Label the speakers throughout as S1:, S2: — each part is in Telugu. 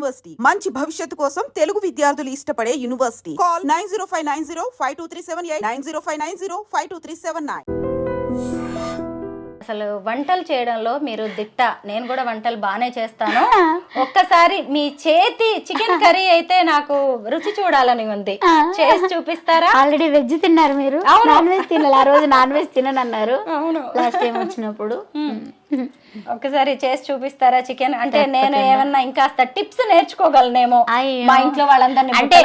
S1: యూనివర్సిటీ మంచి భవిష్యత్తు కోసం తెలుగు విద్యార్థులు ఇష్టపడే యూనివర్సిటీ. కాల్ 9059052378 9059052379.
S2: అసలు వంటలు చేయడంలో మీరు దిట్ట. నేను కూడా వంటలు బాగానే చేస్తాను. ఒక్కసారి మీ చేతి చికెన్ కర్రీ అయితే నాకు రుచి చూడాలని ఉంది. చేసి చూపిస్తారా?
S3: ఆల్రెడీ వెజ్ తిన్నారు మీరు, నాన్ వెజ్ తినాలి. ఆ రోజు నాన్ వెజ్ తిననన్నారు
S2: అవును
S3: లాస్ట్ టైం వచ్చినప్పుడు.
S2: ఒకసారి చేసి చూపిస్తారా చికెన్? అంటే నేను ఏమన్నా ఇంకాస్త టిప్స్ నేర్చుకోగలనేమో మా ఇంట్లో వాళ్ళందరినీ.
S3: అంటే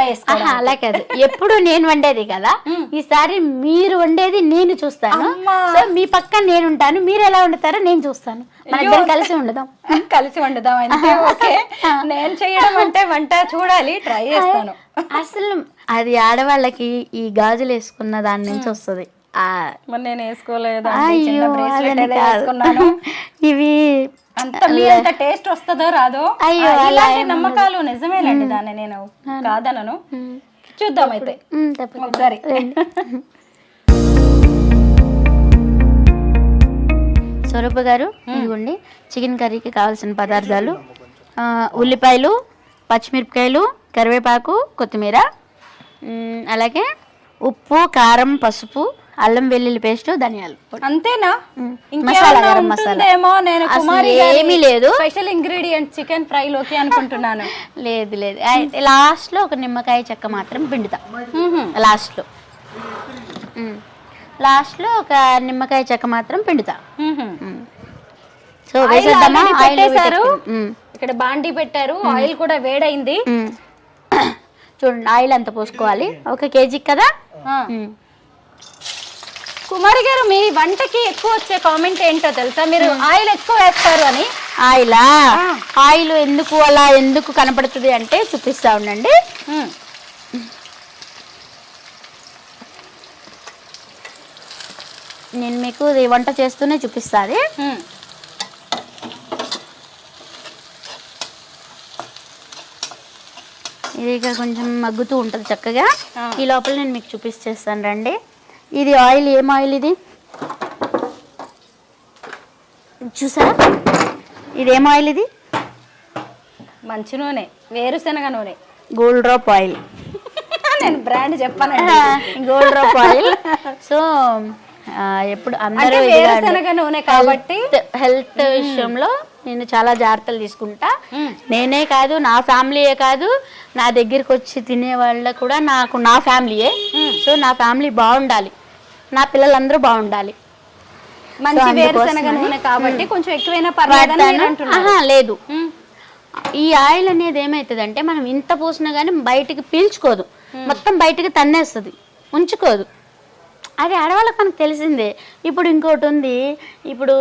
S3: అలా కాదు, ఎప్పుడు నేను వండేది కదా, ఈసారి మీరు వండేది నేను చూస్తాను. సో మీ పక్కన నేను ఉంటాను, మీరు ఎలా వండుతారో నేను చూస్తాను. మన ఇద్దరం కలిసి వండుదాం.
S2: కలిసి వండుదాం అంటే ఓకే. నేను చేయడం అంటే వంట చూడాలి, ట్రై చేస్తాను.
S3: అసలు అది ఆడవాళ్ళకి ఈ గాజులు వేసుకున్న దాని నుంచి వస్తుంది.
S2: నేను వేసుకోలేదు,
S3: ఇవి
S2: అంత టేస్ట్ వస్తుందో రాదో ఇలాంటి నమ్మకాలు నిజమేనండి. దాన్ని నేను కాదనను. చూద్దాం అయితే ఒకసారి.
S3: స్వరూప గారు, ఇదిగోండి చికెన్ కర్రీకి కావాల్సిన పదార్థాలు: ఉల్లిపాయలు, పచ్చిమిరపకాయలు, కరివేపాకు, కొత్తిమీర, అలాగే ఉప్పు, కారం, పసుపు, అల్లం వెల్లుల్లి పేస్ట్, ధనియాలు.
S2: అంతేనా?
S3: మసాలా, గరం మసాలా ఏమీ లేదు.
S2: స్పెషల్ ఇంగ్రీడియంట్ చికెన్ ఫ్రై లోకి అనుకుంటున్నాను.
S3: లేదు లేదు, లాస్ట్ లో ఒక నిమ్మకాయ చెక్క మాత్రం పిండుతా. లాస్ట్ లో ఒక నిమ్మకాయ చెక్క మాత్రం పిండుతా. సో వేసేద్దామా?
S2: పెట్టేశారు, ఇక్కడ బాండీ పెట్టారు, ఆయిల్ కూడా వేడైంది.
S3: చూడండి, ఆయిల్ అంత పోసుకోవాలి. 1 కేజీకి కదా.
S2: కుమారి గారు, మీ వంటకి ఎక్కువ వచ్చే కామెంట్ ఏంటో తెలుసా? మీరు ఆయిల్ ఎక్కువ వేస్తారు అని.
S3: ఆయిల్ ఎందుకు అలా ఎందుకు కనపడుతుంది అంటే చూపిస్తా ఉండండి. నేను మీకు వంట చేస్తూనే చూపిస్తాది. ఇది ఇక కొంచెం మగ్గుతూ ఉంటుంది చక్కగా. ఈ లోపల నేను మీకు చూపిస్తాను రండి. ఇది ఆయిల్, ఏం ఆయిల్ ఇది చూసారా? ఇదేం ఆయిల్? ఇది
S2: మంచి నూనె, వేరుశనగ నూనె,
S3: గోల్డ్ డ్రాప్ ఆయిల్.
S2: నేను బ్రాండ్ చెప్పానండి,
S3: గోల్డ్ డ్రాప్ ఆయిల్. సో ఎప్పుడు అందరూ
S2: వేరుశనగ నూనె కాబట్టి
S3: హెల్త్ విషయంలో నేను చాలా జాగ్రత్తలు తీసుకుంటా. నేనే కాదు, నా ఫ్యామిలీయే కాదు, నా దగ్గరికి వచ్చి తినే వాళ్ళ కూడా నాకు నా ఫ్యామిలీయే. సో నా ఫ్యామిలీ బాగుండాలి, నా పిల్లలందరూ బాగుండాలి.
S2: మంచి వేరుశనగ నూనె కాబట్టి కొంచెం ఎక్కువైనా పర్వాలేదు.
S3: లేదు, ఈ ఆయిల్ అనేది ఏమవుతుంది అంటే మనం ఇంత పోసినా కానీ బయటికి పీల్చుకోదు, మొత్తం బయటికి తన్నేస్తుంది, ఉంచుకోదు. అది ఆడవాళ్ళకి మనకు తెలిసిందే. ఇప్పుడు ఇంకోటి ఉంది. ఇప్పుడు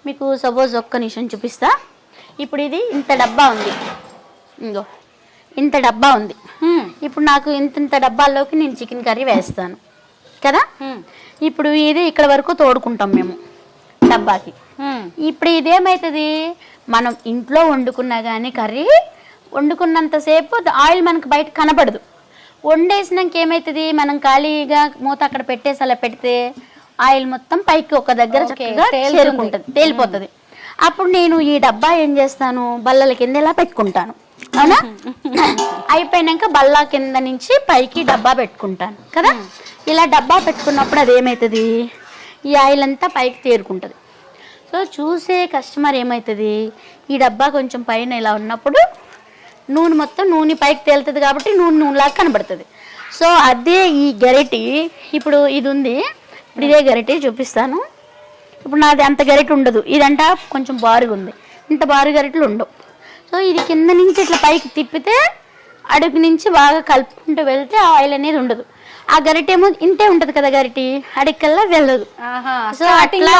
S3: మీకు సపోజ్ ఒక్క నిమిషం చూపిస్తా. ఇప్పుడు ఇది ఇంత డబ్బా ఉంది, ఇంకో ఇంత డబ్బా ఉంది. ఇప్పుడు నాకు ఇంత డబ్బాల్లోకి నేను చికెన్ కర్రీ వేస్తాను కదా. ఇప్పుడు ఇది ఇక్కడ వరకు తోడుకుంటాం మేము డబ్బాకి. ఇప్పుడు ఇదేమవుతుంది, మనం ఇంట్లో వండుకున్నా కానీ కర్రీ వండుకున్నంతసేపు ఆయిల్ మనకు బయట కనపడదు. వండేసినాక ఏమవుతుంది, మనం ఖాళీగా మూత అక్కడ పెట్టేసి అలా పెడితే ఆయిల్ మొత్తం పైకి ఒక దగ్గర చక్కగా చేరుకుంటుంది, తేలిపోతుంది. అప్పుడు నేను ఈ డబ్బా ఏం చేస్తాను, బల్లల కింద ఇలా పెట్టుకుంటాను. అవునా? అయిపోయినాక బల్లా కింద నుంచి పైకి డబ్బా పెట్టుకుంటాను కదా. ఇలా డబ్బా పెట్టుకున్నప్పుడు అదేమవుతుంది, ఈ ఆయిల్ అంతా పైకి తేరుకుంటుంది. సో చూసే కస్టమర్ ఏమవుతుంది, ఈ డబ్బా కొంచెం పైన ఇలా ఉన్నప్పుడు నూనె మొత్తం నూనె పైకి తేలుతుంది కాబట్టి నూనెలాగా కనబడుతుంది. సో అదే ఈ గరిటి, ఇప్పుడు ఇది ఉంది, ఇప్పుడు ఇదే గరిటి చూపిస్తాను. ఇప్పుడు నాది అంత గరిటె ఉండదు, ఇదంట కొంచెం బారుగా ఉంది, ఇంత బారు గరిటెలు ఉండవు. సో ఇది కింద నుంచి ఇట్లా పైకి తిప్పితే అడుగు నుంచి బాగా కలుపుకుంటూ వెళ్తే ఆయిల్ అనేది ఉండదు. ఆ గరిటేమో ఇంతే ఉంటది కదా, గరిటి అడికల్లా వెళ్ళదు.
S2: సో అట్లా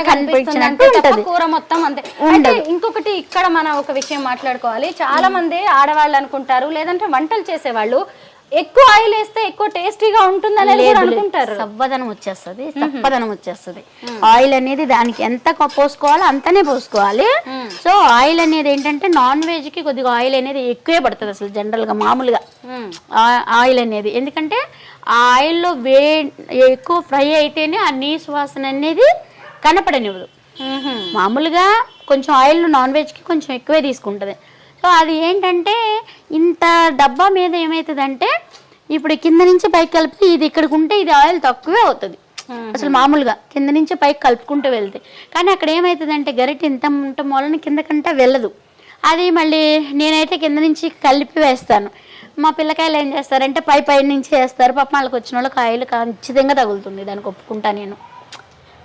S2: కనిపించినట్టు ఉంటది కూర మొత్తం అంతే. అంటే ఇంకొకటి ఇక్కడ మనం ఒక విషయం మాట్లాడుకోవాలి. చాలా మంది ఆడవాళ్ళు అనుకుంటారు, లేదంటే వంటలు చేసేవాళ్ళు, ఎక్కువ ఆయిల్ వేస్తే ఎక్కువ టేస్టీగా ఉంటుంది అనేది అనుకుంటారు.
S3: సవ్వదనం వచ్చేస్తుంది, సప్పదనం వచ్చేస్తుంది. ఆయిల్ అనేది దానికి ఎంత పోసుకోవాలో అంతనే పోసుకోవాలి. సో ఆయిల్ అనేది ఏంటంటే నాన్ వెజ్ కి కొద్దిగా ఆయిల్ అనేది ఎక్కువే పడుతుంది అసలు జనరల్ గా మామూలుగా ఆయిల్ అనేది. ఎందుకంటే ఆ ఆయిల్లో ఎక్కువ ఫ్రై అయితేనే ఆ నీసు వాసన అనేది కనపడనివ్వదు. మామూలుగా కొంచెం ఆయిల్ నాన్ వెజ్ కి కొంచెం ఎక్కువే తీసుకుంటది. సో అది ఏంటంటే ఇంత డబ్బా మీద ఏమవుతుందంటే ఇప్పుడు కింద నుంచి పైకి కలిపి ఇది ఇక్కడికి ఉంటే ఇది ఆయిల్ తక్కువే అవుతుంది అసలు మామూలుగా కింద నుంచి పైకి కలుపుకుంటూ వెళ్తే. కానీ అక్కడ ఏమవుతుందంటే గరిటె ఇంత ఉంట మూలన కిందకంటే వెళ్ళదు. అది మళ్ళీ నేనైతే కింద నుంచి కలిపి వేస్తాను. మా పిల్లకాయలు ఏం చేస్తారంటే పై నుంచి వేస్తారు. పాప వాళ్ళకి వచ్చిన వాళ్ళకి ఆయిల్ ఖచ్చితంగా తగులుతుంది, దానికి ఒప్పుకుంటా నేను.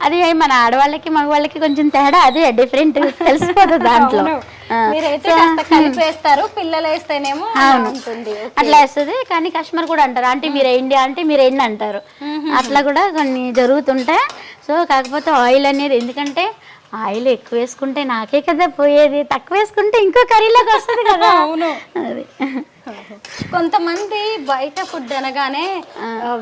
S3: అది మన ఆడవాళ్ళకి మగవాళ్ళకి కొంచెం తేడా, అదే డిఫరెంట్ తెలిసిపోతుంది దాంట్లో.
S2: పిల్లలు వేస్తేనేమో
S3: అట్లా వేస్తుంది. కానీ కస్టమర్ కూడా అంటారు ఆంటీ మీరేంటి, ఆంటీ మీరేంటి అంటారు. అట్లా కూడా కొన్ని జరుగుతుంటాయి. సో కాకపోతే ఆయిల్ అనేది, ఎందుకంటే ఆయిల్ ఎక్కువ వేసుకుంటే నాకే కదా పోయేది, తక్కువ వేసుకుంటే ఇంకో కర్రీలోకి వస్తుంది కదా.
S2: అవును. అది కొంతమంది బయట ఫుడ్ అనగానే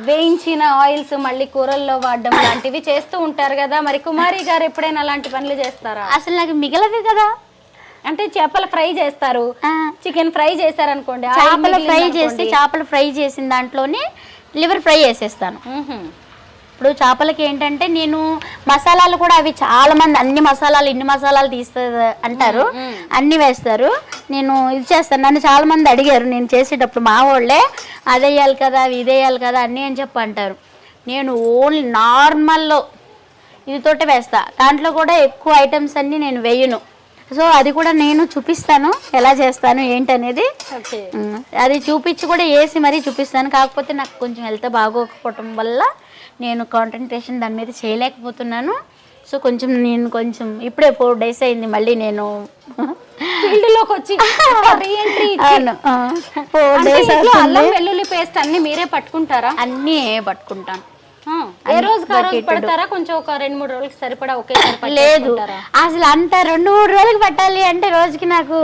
S2: వేయించిన ఆయిల్స్ మళ్ళీ కూరల్లో వాడడం లాంటివి చేస్తూ ఉంటారు కదా. మరి కుమారి గారు ఎప్పుడైనా అలాంటి పనులు చేస్తారా?
S3: అసలు నాకు మిగలదు కదా.
S2: అంటే చేపల ఫ్రై చేస్తారు, చికెన్ ఫ్రై చేశారు అనుకోండి,
S3: చేపలు ఫ్రై చేసిన దాంట్లోనే లివర్ ఫ్రై చేసేస్తాను. ఇప్పుడు చేపలకి ఏంటంటే నేను మసాలాలు కూడా అవి చాలా మంది అన్ని మసాలాలు ఇన్ని మసాలాలు తీస్తుంది అంటారు, అన్ని వేస్తారు. నేను ఇది చేస్తాను. నన్ను చాలా మంది అడిగారు నేను చేసేటప్పుడు, మా వాళ్ళే అదేయాలి కదా అవి ఇదేయాలి కదా అన్నీ అని చెప్పి అంటారు. నేను ఓన్లీ నార్మల్లో ఇదితోటే వేస్తా. దాంట్లో కూడా ఎక్కువ ఐటమ్స్ అన్ని నేను వేయను. సో అది కూడా నేను చూపిస్తాను ఎలా చేస్తాను ఏంటనేది. అది చూపించి కూడా వేసి మరీ చూపిస్తాను. కాకపోతే నాకు కొంచెం హెల్త్ బాగోకపోవటం వల్ల నేను కాన్సంట్రేషన్ దాని మీద చేయలేకపోతున్నాను. సో నేను కొంచెం ఇప్పుడే 4 days అయింది మళ్ళీ నేను
S2: ఫీల్డ్లోకి వచ్చి. అల్లం వెల్లుల్లి పేస్ట్ అన్ని మీరే పట్టుకుంటారా?
S3: అన్నీ పట్టుకుంటాను.
S2: ఏ రోజు పడతారా? కొంచెం ఒక 2-3 రోజులకి సరిపడా ఒకేసారి?
S3: లేదు, అసలు అంత 2-3 రోజులకి పట్టాలి అంటే రోజుకి నాకు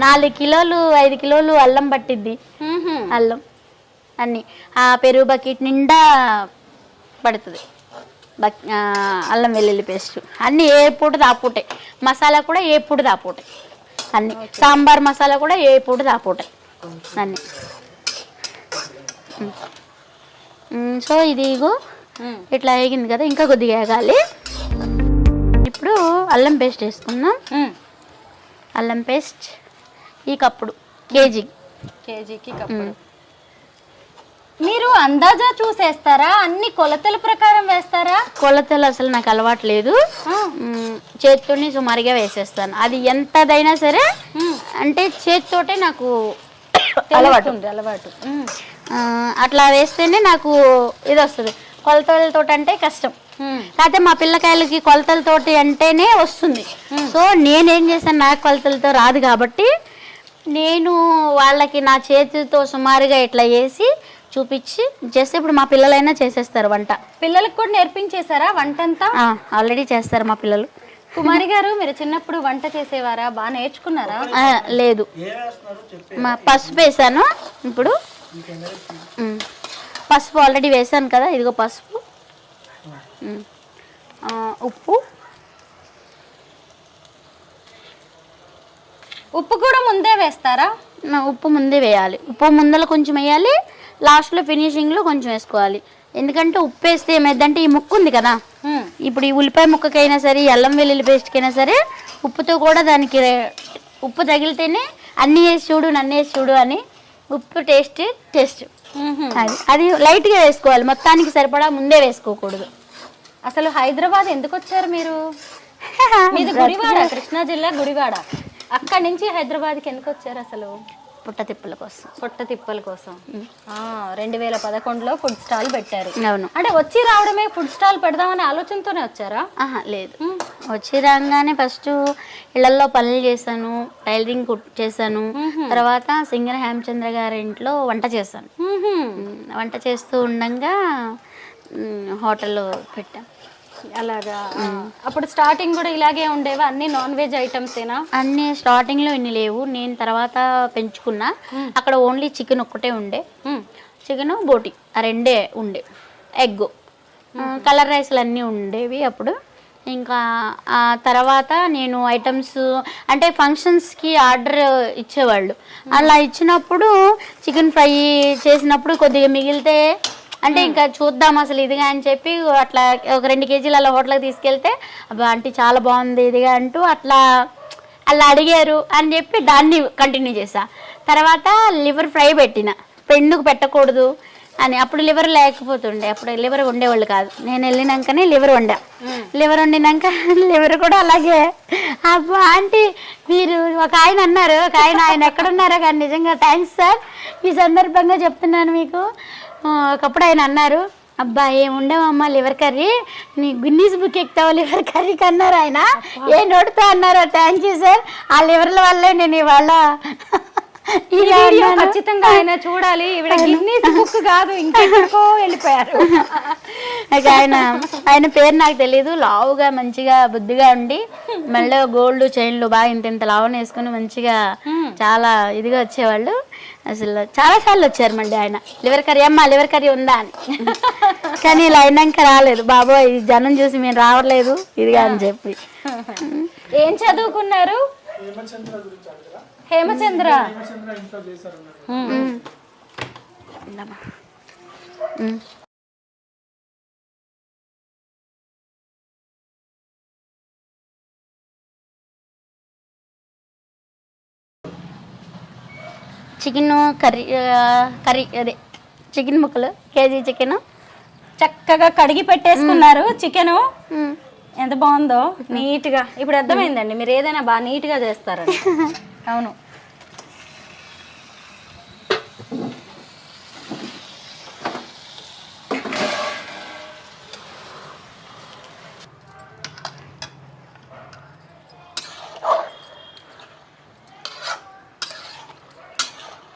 S3: 4 కిలోలు 5 కిలోలు అల్లం పట్టిద్ది. అల్లం అన్ని ఆ పెరుగు బకెట్ నిండా పడుతుంది. అల్లం వెల్లుల్లి పేస్ట్ అన్నీ ఏ పూట దాపూటే, మసాలా కూడా ఏ పూట దాపూటే, అన్ని సాంబార్ మసాలా కూడా ఏ పూట దాపూటే అన్ని. సో ఇది ఇగో ఇట్లా వేగింది కదా, ఇంకా కొద్దిగా వేగాలి. ఇప్పుడు అల్లం పేస్ట్ వేసుకుందాం. అల్లం పేస్ట్ ఈ కప్పుడు
S2: కేజీకి కప్పుడు. మీరు అందాజా చూసేస్తారా? అన్ని కొలతల ప్రకారం వేస్తారా?
S3: కొలతలు అసలు నాకు అలవాటు లేదు. చేతితోనే సుమారుగా వేసేస్తాను. అది ఎంతదైనా సరే అంటే చేతితోటే నాకు
S2: అలవాటు.
S3: అట్లా వేస్తేనే నాకు ఇది వస్తుంది. కొలతలతో అంటే కష్టం. కాకపోతే మా పిల్లకాయలకి కొలతలతోటి అంటేనే వస్తుంది. సో నేనేం చేశాను, నాకు కొలతలతో రాదు కాబట్టి నేను వాళ్ళకి నా చేతితో సుమారుగా ఇట్లా వేసి చూపించి చేస్తే ఇప్పుడు మా పిల్లలైనా చేసేస్తారు వంట.
S2: పిల్లలకు కూడా నేర్పించేశారా వంట అంతా?
S3: ఆల్రెడీ చేస్తారు మా పిల్లలు.
S2: కుమారి గారు మీరు చిన్నప్పుడు వంట చేసేవారా? బాగా నేర్చుకున్నారా?
S3: లేదు, మా పసుపు వేసాను. ఇప్పుడు పసుపు ఆల్రెడీ వేసాను కదా, ఇదిగో పసుపు,
S2: ఉప్పు కూడా ముందే వేస్తారా?
S3: ఉప్పు ముందే వేయాలి. ఉప్పు ముందర కొంచెం వేయాలి, లాస్ట్లో ఫినిషింగ్లో కొంచెం వేసుకోవాలి. ఎందుకంటే ఉప్పు వేస్తే ఏమైందంటే ఈ ముక్క ఉంది కదా, ఇప్పుడు ఈ ఉల్లిపాయ ముక్కకైనా సరే అల్లం వెల్లుల్లి పేస్ట్కైనా సరే ఉప్పుతో కూడా దానికి ఉప్పు తగిలితేనే అన్నీ వేసి చూడు నన్ను వేసి చూడు అని ఉప్పు టేస్ట్ అది లైట్గా వేసుకోవాలి, మొత్తానికి సరిపడా ముందే వేసుకోకూడదు.
S2: అసలు హైదరాబాద్ ఎందుకు వచ్చారు మీరు? మీది గుడివాడ, కృష్ణా జిల్లా గుడివాడ. అక్కడి నుంచి హైదరాబాద్కి ఎందుకు వచ్చారు అసలు?
S3: పొట్ట తిప్పల కోసం.
S2: 2011లో ఫుడ్ స్టాల్ పెట్టారు.
S3: అవును.
S2: అంటే వచ్చి రావడమే ఫుడ్ స్టాల్ పెడదామనే ఆలోచనతోనే వచ్చారా?
S3: లేదు, వచ్చి రాగానే ఫస్ట్ ఇళ్లలో పనులు చేశాను, టైలరింగ్ చేశాను. తర్వాత సింగర్ హేమచంద్ర గారి ఇంట్లో వంట చేశాను. వంట చేస్తూ ఉండగా హోటల్లో పెట్టాం.
S2: అలాగా. అప్పుడు స్టార్టింగ్ కూడా ఇలాగే ఉండేవా? అన్ని నాన్ వెజ్ ఐటమ్స్ ఏనా?
S3: అన్ని స్టార్టింగ్ లో ఇన్ని లేవు, నేను తర్వాత పెంచుకున్నా. అక్కడ ఓన్లీ చికెన్ ఒక్కటే ఉండే, చికెన్ బోటి ఆ రెండే ఉండే, ఎగ్, కలర్ రైస్లు అన్నీ ఉండేవి అప్పుడు. ఇంకా ఆ తర్వాత నేను ఐటమ్స్ అంటే ఫంక్షన్స్కి ఆర్డర్ ఇచ్చేవాళ్ళు. అలా ఇచ్చినప్పుడు చికెన్ ఫ్రై చేసినప్పుడు కొద్దిగా మిగిలితే అంటే ఇంకా చూద్దాం అసలు ఇదిగా అని చెప్పి అట్లా ఒక 2 కేజీలు అలా హోటల్కి తీసుకెళ్తే అబ్బా ఆంటీ చాలా బాగుంది ఇదిగా అంటూ అట్లా అలా అడిగారు అని చెప్పి దాన్ని కంటిన్యూ చేసా. తర్వాత లివర్ ఫ్రై పెట్టిన, పెండుకు పెట్టకూడదు అని. అప్పుడు లివర్ లేకపోతుండే, అప్పుడు లివర్ వండేవాళ్ళు కాదు. నేను వెళ్ళినాకనే లివర్ వండా. లివర్ వండినాక లివర్ కూడా అలాగే. అబ్బా ఆంటీ మీరు ఒక ఆయన అన్నారు, ఒక ఆయన ఎక్కడున్నారో కానీ నిజంగా థ్యాంక్స్ సార్, ఈ సందర్భంగా చెప్తున్నాను మీకు. ఒకప్పుడు ఆయన అన్నారు, అబ్బా ఏం ఉండేవమ్మా లివర్ కర్రీ, నీ గిన్నీస్ బుక్ ఎక్కుతావు లివర్ కర్రీకి అన్నారు ఆయన. ఏ నోడుతా అన్నారు. థ్యాంక్ యూ సార్, ఆ లివర్ల వల్లే నేను ఇవాళ
S2: ఖచ్చితంగా ఆయన చూడాలి. ఈవిడ గిన్నీస్ బుక్ కాదు ఇంకెక్కడికో వెళ్ళిపోయారు.
S3: ఆయన పేరు నాకు తెలియదు. లావుగా మంచిగా బుద్ధిగా ఉండి మళ్ళీ గోల్డ్ చైన్లు బాగా ఇంత లావుని వేసుకుని మంచిగా చాలా ఇదిగా వచ్చేవాళ్ళు. అసలు చాలా సార్లు వచ్చారు మళ్ళీ ఆయన, లివర్ కర్రీ అమ్మా లివర్ కర్రీ ఉందా అని. కానీ ఇలా అయినాక రాలేదు. బాబోయ్ ఈ జనం చూసి మేము రావట్లేదు ఇదిగా అని చెప్పి.
S2: ఏం చదువుకున్నారు? హేమచంద్ర.
S3: చికెన్ కర్రీ అదే చికెన్ ముక్కలు కేజీ చికెన్
S2: చక్కగా కడిగి పెట్టేసుకున్నారు. చికెన్ ఎంత బాగుందో నీట్ గా. ఇప్పుడు అర్థమైందండి మీరు ఏదైనా బాగా నీట్ గా చేస్తారని. అవును.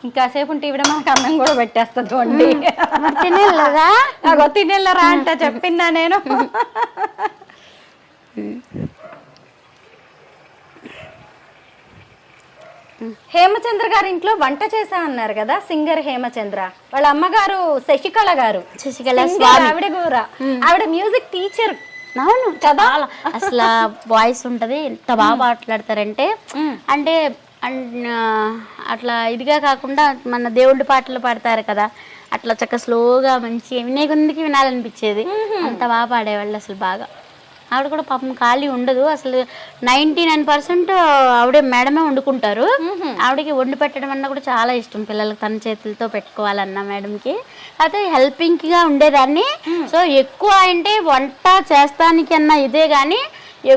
S2: ఇంకాసేపు ఉంటే ఇవిడ మనకు అన్నం కూడా పెట్టేస్తుంది వండి.
S3: తినేళ్ళరా
S2: నాకు తినేళ్ళరా అంట చెప్పిందా నేను. హేమచంద్ర గారి ఇంట్లో వంట చేసా అన్నారు కదా, సింగర్ హేమచంద్ర. వాళ్ళ అమ్మగారు శశికళ గారు, ఆవిడ కూడా ఆవిడ మ్యూజిక్ టీచర్.
S3: అవును చాలా అసలు వాయిస్ ఉంటది, ఎంత బాగా మాట్లాడతారంటే. అంటే అట్లా ఇదిగా కాకుండా మన దేవుడి పాటలు పాడతారు కదా, అట్లా చక్కగా స్లోగా మంచిగా వినే కొందికి వినాలనిపించేది. అంత బాగా పాడేవాళ్ళు అసలు బాగా. ఆవిడ కూడా పాపం ఖాళీ ఉండదు అసలు. 99% ఆవిడే మేడమే వండుకుంటారు. ఆవిడకి వండి పెట్టడం అన్నా కూడా చాలా ఇష్టం. పిల్లలకు తన చేతులతో పెట్టుకోవాలన్నా మేడంకి. అయితే హెల్పింగ్గా ఉండేదాన్ని. సో ఎక్కువ అంటే వంట చేస్తానికి అన్నా ఇదే కానీ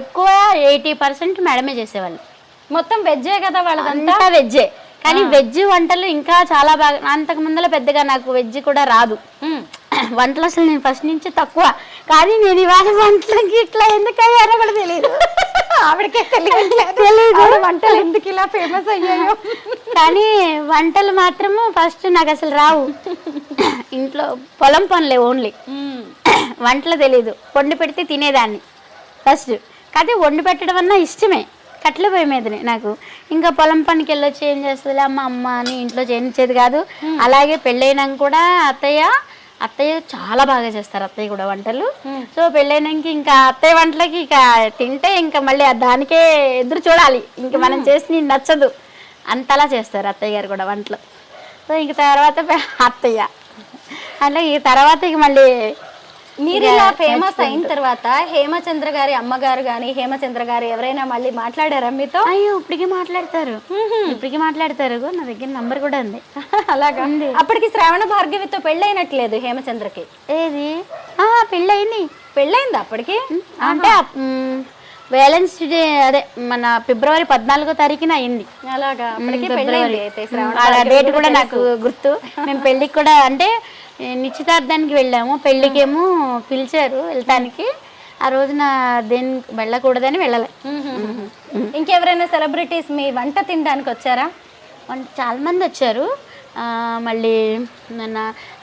S3: ఎక్కువ 80% మేడమే చేసేవాళ్ళు.
S2: మొత్తం వెజ్జే కదా వాళ్ళదంతా?
S3: వెజ్జే. కానీ వెజ్ వంటలు ఇంకా చాలా బాగా. అంతకు ముందర పెద్దగా నాకు వెజ్ కూడా రాదు. వంటలు అసలు నేను ఫస్ట్ నుంచి తక్కువ. కానీ నేను ఇవాళ వంటలకి ఇట్లా ఎందుకు అయ్యారో కూడా తెలియదు.
S2: ఆవిడకే తెలియదు వంటలు ఎందుకు ఇలా ఫేమస్ అయ్యాయో.
S3: కానీ వంటలు మాత్రము ఫస్ట్ నాకు అసలు రావు. ఇంట్లో పొలం పనులే ఓన్లీ. వంటలు తెలీదు. వండి పెడితే తినేదాన్ని ఫస్ట్. కానీ వండి పెట్టడం అన్నా ఇష్టమే. కట్ల పొయ్యి మీదనే నాకు. ఇంకా పొలం పనికి వెళ్ళొచ్చి ఏం చేస్తుంది అమ్మ అని ఇంట్లో చేయించేది కాదు. అలాగే పెళ్ళైనాక కూడా అత్తయ్య చాలా బాగా చేస్తారు. అత్తయ్య కూడా వంటలు. సో పెళ్ళైనాక ఇంకా అత్తయ్య వంటలకి ఇక తింటే ఇంకా మళ్ళీ దానికే ఎదురు చూడాలి. ఇంక మనం చేసి నచ్చదు అంతలా చేస్తారు అత్తయ్య గారు కూడా వంటలు. సో ఇంక తర్వాత అత్తయ్య అట్లా ఈ తర్వాత ఇక మళ్ళీ
S2: మీరు ఇలా ఫేమస్ అయిన తర్వాత హేమచంద్ర గారి అమ్మగారు కానీ హేమచంద్ర గారు ఎవరైనా మళ్ళీ మాట్లాడారా మీతో?
S3: అయ్యో ఇప్పటికీ మాట్లాడతారు. నా దగ్గర నంబర్ కూడా ఉంది.
S2: అలాగా ఉంది. అప్పటికి శ్రావణ భార్గవితో పెళ్ళైనట్లేదు హేమచంద్రకి.
S3: ఏది పెళ్ళయిందా అప్పటికి? అంటే వేలెన్స్ డే అదే మన ఫిబ్రవరి 14వ తారీఖున అయింది.
S2: అలాగా
S3: డేట్ కూడా నాకు గుర్తు. మేము పెళ్ళికి కూడా అంటే నిశ్చితార్థానికి వెళ్ళాము. పెళ్ళికేమో పిలిచారు వెళ్ళటానికి. ఆ రోజున దేనికి వెళ్ళకూడదని వెళ్ళలే.
S2: ఇంకెవరైనా సెలబ్రిటీస్ మీ వంట తినడానికి వచ్చారా?
S3: చాలా మంది వచ్చారు. మళ్ళీ మన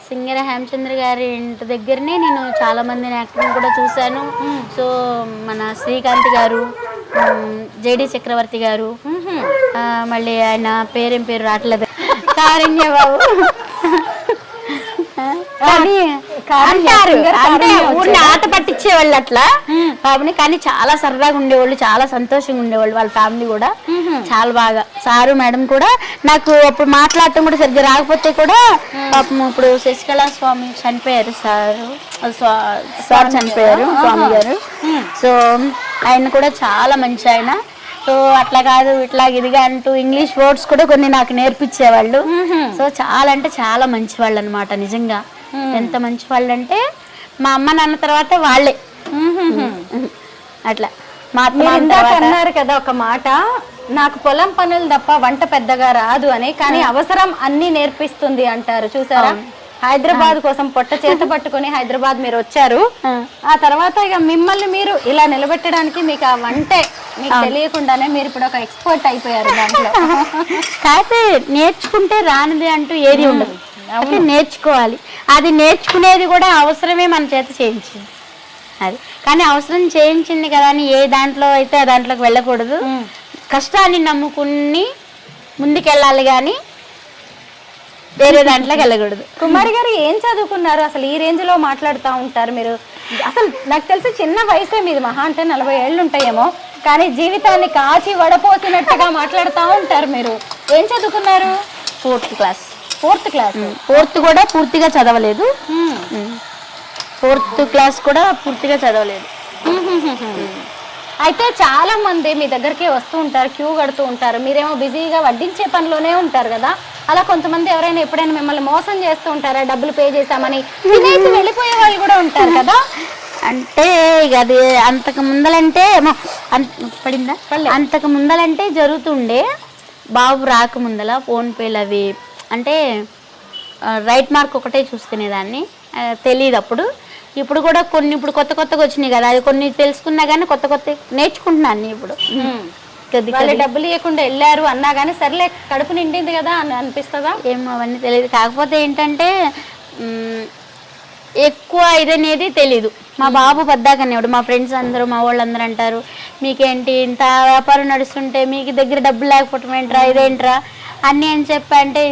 S3: సింగర్ హేమచంద్ర గారి ఇంటి దగ్గరనే నేను చాలా మందిని యాక్టింగ్ కూడా చూశాను. సో మన శ్రీకాంత్ గారు, జేడి చక్రవర్తి గారు, మళ్ళీ ఆయన పేరేం పేరు రావట్లేదు, కారుణ్య బాబు. అంటే ఊరిని ఆట పట్టించేవాళ్ళు అట్లా బాబుని. కానీ చాలా సరదాగా ఉండేవాళ్ళు, చాలా సంతోషంగా ఉండేవాళ్ళు. వాళ్ళ ఫ్యామిలీ కూడా చాలా బాగా. సారు మేడం కూడా నాకు అప్పుడు మాట్లాడటం కూడా సరిగ్గా రాకపోతే కూడా పాపం ఇప్పుడు శశికళ స్వామి చనిపోయారు. సార్ చనిపోయారు స్వామి గారు. సో ఆయన కూడా చాలా మంచి ఆయన. సో అట్లా కాదు ఇట్లా ఇదిగా అంటూ ఇంగ్లీష్ వర్డ్స్ కూడా కొన్ని నాకు నేర్పించేవాళ్ళు. సో చాలా అంటే చాలా మంచి వాళ్ళు అనమాట. నిజంగా ఎంత మంచి వాళ్ళు అంటే మా అమ్మ నాన్న తర్వాత వాళ్ళే. అట్లా
S2: అన్నారు కదా ఒక మాట, నాకు పొలం పనులు తప్ప వంట పెద్దగా రాదు అని, కానీ అవసరం అన్ని నేర్పిస్తుంది అంటారు. చూసారా, హైదరాబాద్ కోసం పొట్ట చేత పట్టుకుని హైదరాబాద్ మీరు వచ్చారు. ఆ తర్వాత ఇక మిమ్మల్ని మీరు ఇలా నిలబెట్టడానికి మీకు ఆ వంటే మీకు తెలియకుండానే మీరు ఇప్పుడు ఒక ఎక్స్పర్ట్ అయిపోయారు దాంట్లో.
S3: కాకపోతే నేర్చుకుంటే రానిది అంటూ ఏది ఉండదు, అంటే నేర్చుకోవాలి. అది నేర్చుకునేది కూడా అవసరమే మన చేత చేయించింది అది. కానీ అవసరం చేయించింది కదా అని ఏ దాంట్లో అయితే ఆ దాంట్లోకి వెళ్ళకూడదు. కష్టాన్ని నమ్ముకుని ముందుకెళ్ళాలి కానీ వేరే దాంట్లోకి వెళ్ళకూడదు.
S2: కుమారి గారు ఏం చదువుకున్నారు అసలు? ఈ రేంజ్ లో మాట్లాడుతూ ఉంటారు మీరు. అసలు నాకు తెలిసి చిన్న వయసే మీది, మహా అంటే 40 ఏళ్ళు ఉంటాయేమో, కానీ జీవితాన్ని కాచి వడపోసినట్టుగా మాట్లాడుతూ ఉంటారు మీరు. ఏం చదువుకున్నారు?
S3: 4th class.
S2: 4th class.
S3: 4th కూడా పూర్తిగా చదవలేదు. 4th క్లాస్ కూడా పూర్తిగా చదవలేదు.
S2: అయితే చాలా మంది మీ దగ్గరికి వస్తూ ఉంటారు, క్యూ కడుతూ ఉంటారు. మీరేమో బిజీగా వడ్డించే పనిలోనే ఉంటారు కదా. అలా కొంతమంది ఎవరైనా ఎప్పుడైనా మిమ్మల్ని మోసం చేస్తూ ఉంటారా? డబ్బులు పే చేశామని తినేసి వెళ్ళిపోయే వాళ్ళు కూడా ఉంటారు కదా.
S3: అంటే ఇక అది అంతకు ముందలంటే పడిందా, అంతకు ముందలంటే జరుగుతుండే. బాబు రాకముందల ఫోన్పేలు అవి అంటే రైట్ మార్క్ ఒకటే చూసుకునేదాన్ని, తెలియదు అప్పుడు. ఇప్పుడు కూడా కొన్ని ఇప్పుడు కొత్త కొత్తగా వచ్చినాయి కదా, అది కొన్ని తెలుసుకున్నా కానీ కొత్త కొత్త నేర్చుకుంటున్నాను ఇప్పుడు.
S2: వాళ్ళు డబ్బులు ఇవ్వకుండా వెళ్ళారు అన్నా కానీ సర్లే కడుపు నిండింది కదా అని అనిపిస్తుందా?
S3: ఏమో అవన్నీ తెలియదు. కాకపోతే ఏంటంటే ఎక్కువ ఇదనేది తెలీదు. మా బాబు పద్దాకనేవాడు. మా ఫ్రెండ్స్ అందరూ మా వాళ్ళందరూ అంటారు, మీకేంటి ఇంత వ్యాపారం నడుస్తుంటే మీకు దగ్గర డబ్బులు లేకపోవటం ఏంట్రా, ఇదేంట్రా అన్నీ అని చెప్పి అంటే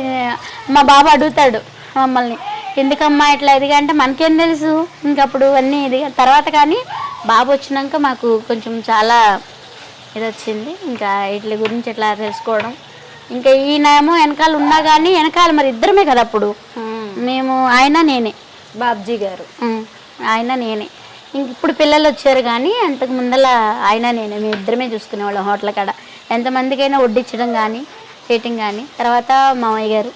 S3: మా బాబు అడుగుతాడు మమ్మల్ని, ఎందుకమ్మా ఇట్లా ఇదిగా అంటే మనకేం తెలుసు ఇంకప్పుడు అన్నీ ఇది. తర్వాత కానీ బాబు వచ్చినాక మాకు కొంచెం చాలా ఇది వచ్చింది, ఇంకా వీటి గురించి ఎట్లా తెలుసుకోవడం. ఇంకా ఈయనేమో వెనకాల ఉన్నా కానీ వెనకాల మరి ఇద్దరమే కదా అప్పుడు, మేము ఆయన నేనే,
S2: బాబ్జీ గారు
S3: ఆయన నేనే. ఇంక ఇప్పుడు పిల్లలు వచ్చారు కానీ అంతకు ముందల ఆయన నేనే, మేము ఇద్దరమే చూసుకునేవాళ్ళం. హోటల్ కాడ ఎంతమందికైనా వడ్డించడం కానీ చేయటం కానీ. తర్వాత మామయ్య గారు.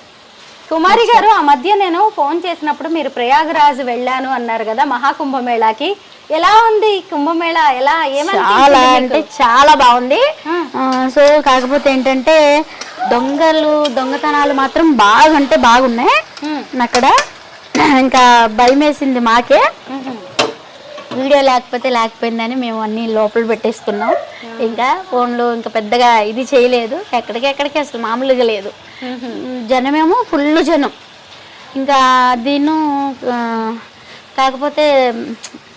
S2: కుమారి గారు, ఆ మధ్య నేను ఫోన్ చేసినప్పుడు మీరు ప్రయాగరాజ్ వెళ్ళాను అన్నారు కదా మహాకుంభమేళాకి. ఎలా ఉంది కుంభమేళా? ఎలా
S3: చాలా అంటే చాలా బాగుంది. సో కాకపోతే ఏంటంటే దొంగతనాలు మాత్రం బాగా అంటే బాగున్నాయి అక్కడ. ఇంకా భయం వేసింది మాకే. వీడియో లేకపోయిందని మేము అన్ని లోపల పెట్టేసుకున్నాం. ఇంకా ఫోన్లో ఇంకా పెద్దగా ఇది చేయలేదు. ఎక్కడికి అసలు మామూలుగా లేదు. జనమేమో ఫుల్ జనం. ఇంకా దీన్ని కాకపోతే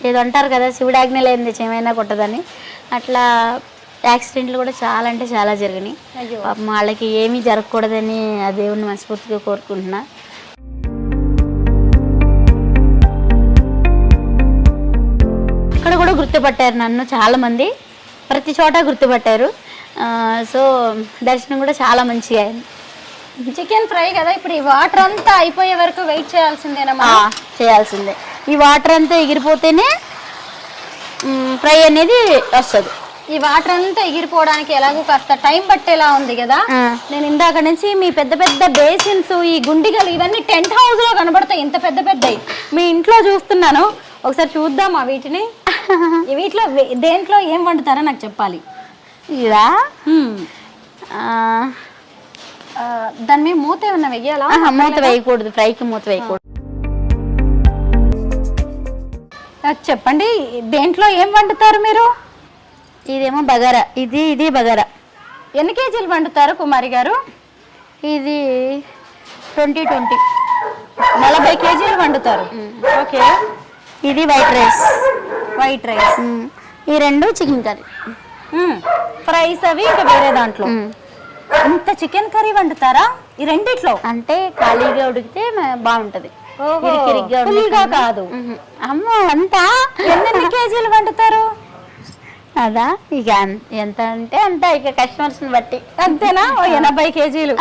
S3: ఏదో అంటారు కదా, శివుడాజ్ఞ లేనిది ఏమైనా కొట్టదని. అట్లా యాక్సిడెంట్లు కూడా చాలా అంటే చాలా జరిగినాయి. వాళ్ళకి ఏమీ జరగకూడదని ఆ దేవుణ్ణి మనస్ఫూర్తిగా కోరుకుంటున్నా. ఇక్కడ కూడా గుర్తుపట్టారు నన్ను చాలామంది, ప్రతి చోట గుర్తుపట్టారు. సో దర్శనం కూడా చాలా మంచిగా అయింది.
S2: చికెన్ ఫ్రై కదా, ఇప్పుడు ఈ వాటర్ అంతా అయిపోయే వరకు వెయిట్ చేయాల్సిందేనా?
S3: చేయాల్సిందే. ఈ వాటర్ అంతా ఎగిరిపోతేనే ఫ్రై అనేది వస్తుంది.
S2: ఈ వాటర్ అంతా ఎగిరిపోవడానికి ఎలాగో కాస్త టైం పట్టేలా ఉంది కదా. నేను ఇందాక నుంచి మీ పెద్ద పెద్ద బేసిన్స్, ఈ గుండిగలు ఇవన్నీ టెంట్ హౌస్ లో కనబడతాయి, ఇంత పెద్ద పెద్దవి. మీ ఇంట్లో చూస్తున్నాను, ఒకసారి చూద్దామా వీటిని? వీటిలో దేంట్లో ఏం వండుతారో నాకు చెప్పాలి.
S3: ఇదా
S2: దాని మీద మూత ఏమన్నా వెయ్యాలా?
S3: మూత వేయకూడదు, ఫ్రైకి మూత వేయకూడదు.
S2: చెప్పండి, దేంట్లో ఏం వండుతారు మీరు?
S3: ఇదేమో బగారా, ఇది బగారా.
S2: ఎన్ని కేజీలు వండుతారు కుమారి గారు?
S3: ఇది 20
S2: 40 కేజీలు వండుతారు. ఓకే.
S3: ఇది వైట్ రైస్. ఈ 2 చికెన్ కర్రీ.
S2: ఫ్రైస్ అవి ఇంకా వేరే దాంట్లో. ఇంత చికెన్ కర్రీ వండుతారా ఈ రెండిట్లో?
S3: అంటే ఖాళీగా ఉడికితే బాగుంటది,
S2: ఫుల్గా కాదు.
S3: అమ్మో అంతా
S2: ఎన్ని కేజీలు వండుతారు?
S3: అదా ఇక ఎంత అంటే అంత, ఇక కస్టమర్స్ ని బట్టి.
S2: అంతేనా? 80 కేజీలు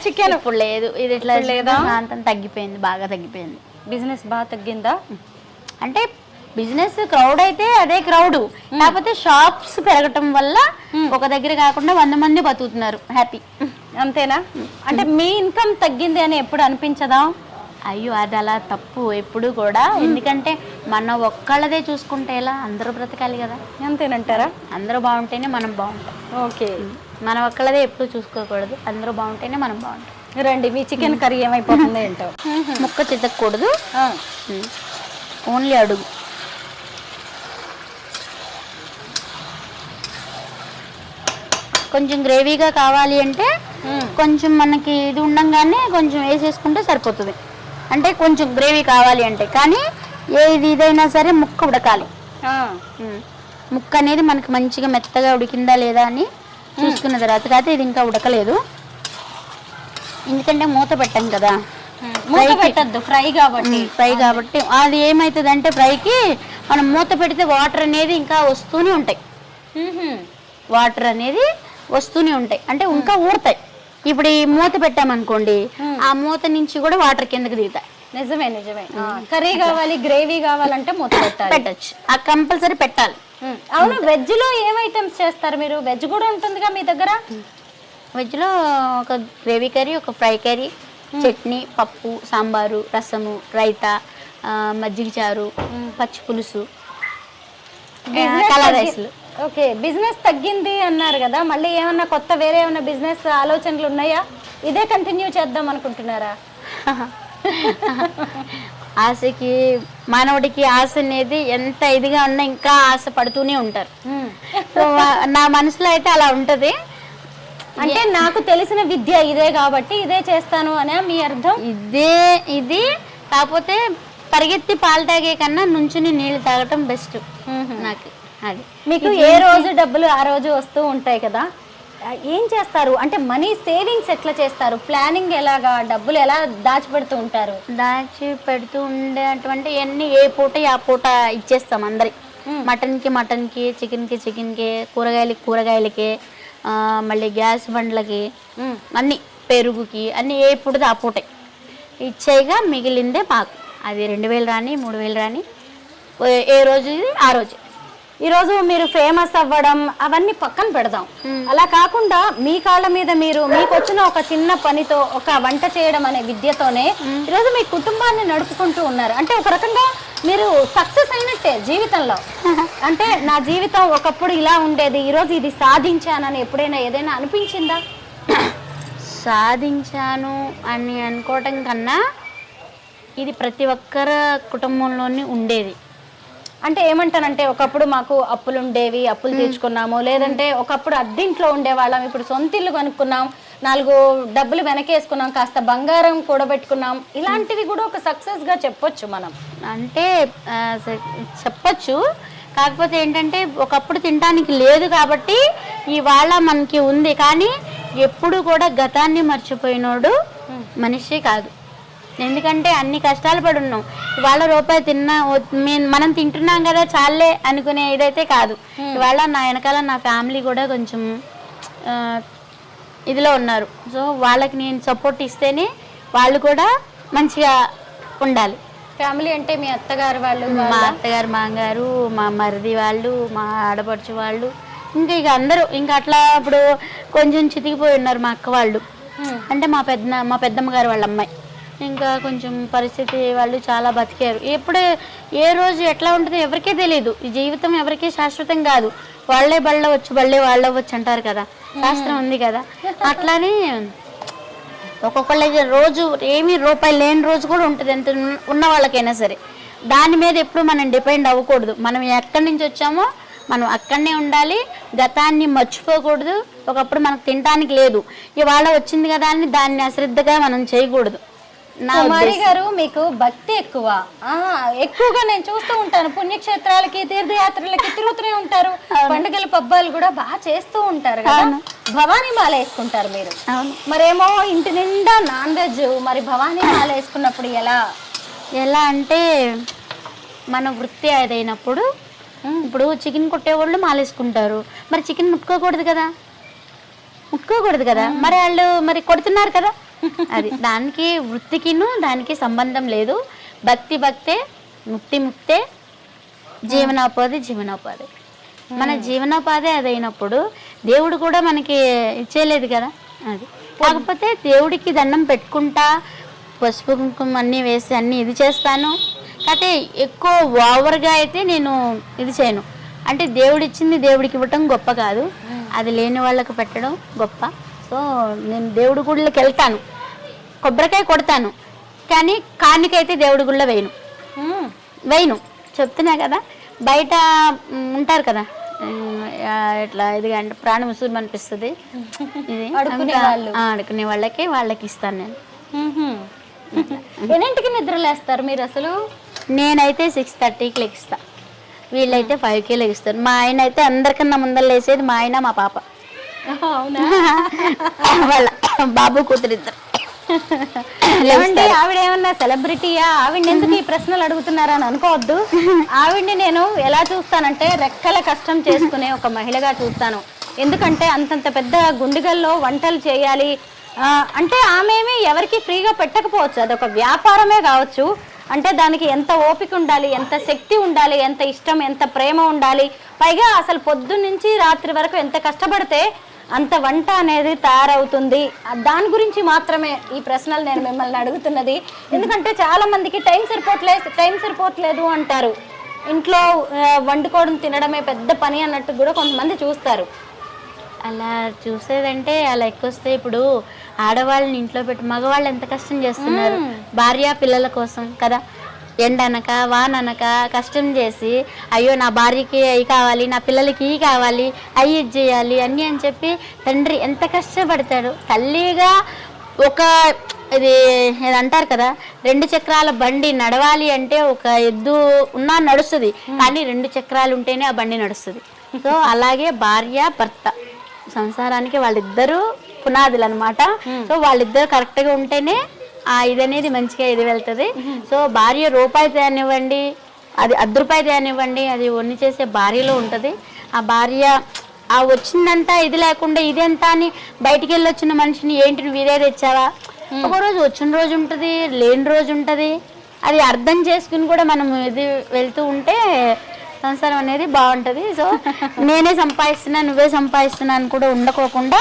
S2: చికెన్.
S3: ఇప్పుడు లేదు, ఇది ఇట్లా లేదా, అంత తగ్గిపోయింది, బాగా తగ్గిపోయింది.
S2: బిజినెస్ బాగా తగ్గిందా?
S3: అంటే బిజినెస్ క్రౌడ్ అయితే అదే క్రౌడ్, కాకపోతే షాప్స్ పెరగటం వల్ల ఒక దగ్గర కాకుండా 100 మంది బతుకుతున్నారు హ్యాపీ.
S2: అంతేనా? అంటే మీ ఇన్కమ్ తగ్గింది అని ఎప్పుడు అనిపించదా?
S3: అయ్యో అది అలా తప్పు ఎప్పుడు కూడా, ఎందుకంటే మన ఒక్కళ్ళదే చూసుకుంటే ఎలా, అందరూ బ్రతకాలి కదా.
S2: అంతేనంటారా?
S3: అందరూ బాగుంటేనే మనం బాగుంటాం.
S2: ఓకే,
S3: మన ఒక్కళ్ళదే ఎప్పుడు చూసుకోకూడదు, అందరూ బాగుంటేనే మనం బాగుంటాం.
S2: రండి, మీ చికెన్ కర్రీ ఏమైపోతుంది ఏంటో.
S3: ముక్క చితకూడదు, ఓన్లీ అడుగు. కొంచెం గ్రేవీగా కావాలి అంటే కొంచెం మనకి ఇది ఉండంగానే కొంచెం వేసేసుకుంటే సరిపోతుంది. అంటే కొంచెం గ్రేవీ కావాలి అంటే, కానీ ఇదైనా సరే ముక్క ఉడకాలి. ముక్క అనేది మనకి మంచిగా మెత్తగా ఉడికిందా లేదా అని చూసుకున్న తర్వాత, కాకపోతే ఇది ఇంకా ఉడకలేదు ఎందుకంటే మూత పెట్టాం కదా.
S2: మూత పెట్టద్దు, ఫ్రై కాబట్టి
S3: అది ఏమవుతుంది అంటే ఫ్రైకి మనం మూత పెడితే వాటర్ అనేది ఇంకా వస్తూనే ఉంటాయి, వాటర్ అనేది వస్తూనే ఉంటాయి అంటే ఇంకా ఊరుతాయి. ఇప్పుడు ఈ మూత పెట్టామనుకోండి, ఆ మూత నుంచి కూడా వాటర్ కిందకి దిగుతాయి.
S2: నిజమే. కర్రీ కావాలి, గ్రేవీ కావాలంటే మూత
S3: పెట్టచ్చు, ఆ కంపల్సరీ పెట్టాలి.
S2: అవును, వెజ్ లో ఏం ఐటమ్స్ చేస్తారు మీరు? వెజ్ కూడా ఉంటుందిగా మీ దగ్గర?
S3: వెజ్ లో ఒక గ్రేవీ కర్రీ, ఒక ఫ్రై కర్రీ, చట్నీ, పప్పు, సాంబారు, రసము, రైతా, మజ్జిగ చారు, పచ్చి పులుసు, కలర్ రైస్లు.
S2: ఓకే, బిజినెస్ తగ్గింది అన్నారు కదా, మళ్ళీ ఏమన్నా కొత్త వేరే ఏమన్నా బిజినెస్ ఆలోచనలు ఉన్నాయా? ఇదే కంటిన్యూ చేద్దాం అనుకుంటున్నారా?
S3: ఆశకి మానవుడికి ఆశ అనేది ఎంత ఇదిగా ఉన్నా ఇంకా ఆశ పడుతూనే ఉంటారు. సో నా మనసులో అయితే అలా ఉంటది.
S2: అంటే నాకు తెలిసిన విద్య ఇదే కాబట్టి ఇదే చేస్తాను అనే మీ అర్థం?
S3: ఇది కాకపోతే పరిగెత్తి పాలు తాగే కన్నా నుంచుని నీళ్లు తాగటం బెస్ట్ నాకు. అది
S2: మీకు ఏ రోజు డబ్బులు ఆ రోజు వస్తూ ఉంటాయి కదా, ఏం చేస్తారు? అంటే మనీ సేవింగ్స్ ఎట్లా చేస్తారు? ప్లానింగ్ ఎలాగా? డబ్బులు ఎలా దాచిపెడుతూ ఉంటారు?
S3: దాచిపెడుతూ ఉండేటువంటి అన్ని ఏ పూట ఆ పూట ఇచ్చేస్తాం అందరి. మటన్కి చికెన్కి, కూరగాయలకి, మళ్ళీ గ్యాస్ బండ్లకి, అన్ని పెరుగుకి, అన్ని ఏ పూటది ఆ పూటే ఇచ్చేయగా మిగిలిందే మాకు. అది 2000 రాని 3000 రాని ఏ రోజు ఆ రోజు.
S2: ఈరోజు మీరు ఫేమస్ అవ్వడం అవన్నీ పక్కన పెడదాం, అలా కాకుండా మీ కాళ్ళ మీద మీరు, మీకు వచ్చిన ఒక చిన్న పనితో, ఒక వంట చేయడం అనే విద్యతోనే ఈరోజు మీ కుటుంబాన్ని నడుపుకుంటూ ఉన్నారు. అంటే ఒక రకంగా మీరు సక్సెస్ అయినట్టే జీవితంలో. అంటే నా జీవితం ఒకప్పుడు ఇలా ఉండేది, ఈరోజు ఇది సాధించానని ఎప్పుడైనా ఏదైనా అనిపించిందా?
S3: సాధించాను అని అనుకోవటం కన్నా ఇది ప్రతి ఒక్కరి కుటుంబంలోనే ఉండేది.
S2: అంటే ఏమంటానంటే, ఒకప్పుడు మాకు అప్పులు ఉండేవి, అప్పులు తీర్చుకున్నాము, లేదంటే ఒకప్పుడు అద్దెంట్లో ఉండేవాళ్ళం, ఇప్పుడు సొంత ఇల్లు కొనుక్కున్నాం, 4 డబ్బులు వెనకేసుకున్నాం, కాస్త బంగారం కూడబెట్టుకున్నాం, ఇలాంటివి కూడా ఒక సక్సెస్ గా చెప్పొచ్చు మనం.
S3: అంటే చెప్పచ్చు, కాకపోతే ఏంటంటే ఒకప్పుడు తినడానికి లేదు కాబట్టి ఇవాళ మనకి ఉంది. కానీ ఎప్పుడు కూడా గతాన్ని మర్చిపోయినోడు మనిషి కాదు. ఎందుకంటే అన్ని కష్టాలు పడి ఉన్నాం. ఇవాళ రూపాయి తిన్నా మనం తింటున్నాం కదా చాలే అనుకునే ఇదైతే కాదు. ఇవాళ నా వెనకాల నా ఫ్యామిలీ కూడా కొంచెం ఇదిలో ఉన్నారు. సో వాళ్ళకి నేను సపోర్ట్ ఇస్తేనే వాళ్ళు కూడా మంచిగా ఉండాలి.
S2: ఫ్యామిలీ అంటే మీ అత్తగారు వాళ్ళు,
S3: మా అత్తగారు, మామగారు, మా మరిది వాళ్ళు, మా ఆడపడుచు వాళ్ళు, ఇంకా అందరూ ఇంకా అట్లా ఇప్పుడు కొంచెం చితికిపోయి ఉన్నారు మా అక్క వాళ్ళు. అంటే మా పెద్దమ్మ గారు వాళ్ళ అమ్మాయి ఇంకా కొంచెం పరిస్థితి వాళ్ళు చాలా బతికారు. ఎప్పుడే ఏ రోజు ఎట్లా ఉంటుందో ఎవరికే తెలియదు. ఈ జీవితం ఎవరికీ శాశ్వతం కాదు. వాళ్ళే బళ్ళవచ్చు, బళ్ళే వాళ్ళవచ్చు అంటారు కదా, శాస్త్రం ఉంది కదా. అట్లానే ఒక్కొక్కళ్ళకి రోజు ఏమీ రూపాయి లేని రోజు కూడా ఉంటుంది, ఎంత ఉన్న వాళ్ళకైనా సరే. దాని మీద ఎప్పుడు మనం డిపెండ్ అవ్వకూడదు. మనం ఎక్కడి నుంచి వచ్చామో మనం అక్కడనే ఉండాలి, గతాన్ని మర్చిపోకూడదు. ఒకప్పుడు మనకు తినడానికి లేదు, ఇవాళ వచ్చింది కదా అని దాన్ని అశ్రద్ధగా మనం చేయకూడదు.
S2: కుమారి గారు, మీకు భక్తి ఎక్కువగా నేను చూస్తూ ఉంటాను. పుణ్యక్షేత్రాలకి, తీర్థయాత్రలకి తిరుగుతూనే ఉంటారు, పండుగల పబ్బాలు కూడా బాగా చేస్తూ ఉంటారు కదా. భవానీ మాల వేసుకుంటారు మీరు, మరేమో ఇంటి నిండా నాన్ వెజ్. మరి భవానీ మాల వేసుకున్నప్పుడు ఎలా అంటే
S3: మన వృత్తి అదైనప్పుడు, ఇప్పుడు చికెన్ కొట్టేవాళ్ళు మాలేసుకుంటారు, మరి చికెన్ ముట్టుకోకూడదు కదా, మరి వాళ్ళు మరి కొడుతున్నారు కదా. అది దానికి వృత్తికిను దానికి సంబంధం లేదు. భక్తే, ముక్తే, జీవనోపాధి మన జీవనోపాధి అదైనప్పుడు దేవుడు కూడా మనకి ఇచ్చేయలేదు కదా. అది కాకపోతే దేవుడికి దండం పెట్టుకుంటా, పసుపు కుంకుమ అన్నీ వేసి అన్నీ ఇది చేస్తాను. కాకపోతే ఎక్కువ ఓవర్గా అయితే నేను ఇది చేయను. అంటే దేవుడు ఇచ్చింది దేవుడికి ఇవ్వటం గొప్ప కాదు, అది లేని వాళ్ళకి పెట్టడం గొప్ప. సో నేను దేవుడి గుళ్ళకి వెళ్తాను, కొబ్బరికాయ కొడతాను, కానీ కానికైతే దేవుడి గుళ్ళ వేయను చెప్తున్నా కదా. బయట ఉంటారు కదా ఇట్లా ఇది అంటే ప్రాణం ఉసూరు అనిపిస్తుంది, ఇది అడుకునే వాళ్ళకి ఇస్తాను నేను.
S2: ఎన్నింటికి నిద్రలేస్తారు మీరు అసలు?
S3: నేనైతే 6:30కి లెగిస్తా, వీళ్ళైతే 5కి లెగిస్తారు. మా ఆయన అయితే అందరికన్నా ముందర లేసేది మా ఆయన మా పాప.
S2: అవునా?
S3: వాళ్ళ బాబు కూతురు ఇద్దరు.
S2: ఆవిడ ఏమన్నా సెలబ్రిటీయా? ఆవిడ ఎందుకు ఈ ప్రశ్నలు అడుగుతున్నారా అని అనుకోవద్దు. ఆవిడ్ని నేను ఎలా చూస్తానంటే రెక్కల కష్టం చేసుకునే ఒక మహిళగా చూస్తాను. ఎందుకంటే అంతంత పెద్ద గుండెగల్లో వంటలు చేయాలి అంటే ఆమె ఎవరికి ఫ్రీగా పెట్టకపోవచ్చు, అదొక వ్యాపారమే కావచ్చు. అంటే దానికి ఎంత ఓపిక ఉండాలి, ఎంత శక్తి ఉండాలి, ఎంత ఇష్టం, ఎంత ప్రేమ ఉండాలి. పైగా అసలు పొద్దున్నుంచి రాత్రి వరకు ఎంత కష్టపడితే అంత వంట అనేది తయారవుతుంది. దాని గురించి మాత్రమే ఈ ప్రశ్నలు నేను మిమ్మల్ని అడుగుతున్నది. ఎందుకంటే చాలా మందికి టైం సరిపోవట్లేదు అంటారు. ఇంట్లో వండుకోవడం తినడమే పెద్ద పని అన్నట్టు కూడా కొంతమంది చూస్తారు.
S3: అలా చూసేదంటే అలా ఎక్కువస్తే ఇప్పుడు ఆడవాళ్ళని ఇంట్లో పెట్టి మగవాళ్ళు ఎంత కష్టం చేస్తున్నారు భార్య పిల్లల కోసం కదా. ఎండనక వాననక కష్టం చేసి అయ్యో నా భార్యకి అవి కావాలి, నా పిల్లలకి ఇవి కావాలి, అవి ఇది చేయాలి అన్నీ అని చెప్పి తండ్రి ఎంత కష్టపడతాడు. తల్లిగా ఒక ఇది అంటారు కదా, 2 చక్రాల బండి నడవాలి అంటే ఒక ఎద్దు ఉన్నా నడుస్తుంది, కానీ 2 చక్రాలు ఉంటేనే ఆ బండి నడుస్తుంది. సో అలాగే భార్య భర్త సంసారానికి వాళ్ళిద్దరూ పునాదులు అనమాట. సో వాళ్ళిద్దరు కరెక్ట్గా ఉంటేనే ఆ ఇది అనేది మంచిగా ఇది వెళ్తుంది. సో భార్య రూపాయి తేనివ్వండి, అది 10 రూపాయలు తేనివ్వండి, అది వన్ని చేసే భార్యలో ఉంటుంది. ఆ భార్య ఆ వచ్చిందంతా ఇది లేకుండా ఇదెంత అని బయటికి వెళ్ళి వచ్చిన మనిషిని ఏంటి నువ్వు ఇదే తెచ్చావా, ఒకరోజు వచ్చిన రోజు ఉంటుంది, లేని రోజు ఉంటుంది. అది అర్థం చేసుకుని కూడా మనం ఇది వెళ్తూ ఉంటే సంసారం అనేది బాగుంటుంది. సో నేనే సంపాదిస్తున్నా నువ్వే సంపాదిస్తున్నా అని కూడా ఉండకోకుండా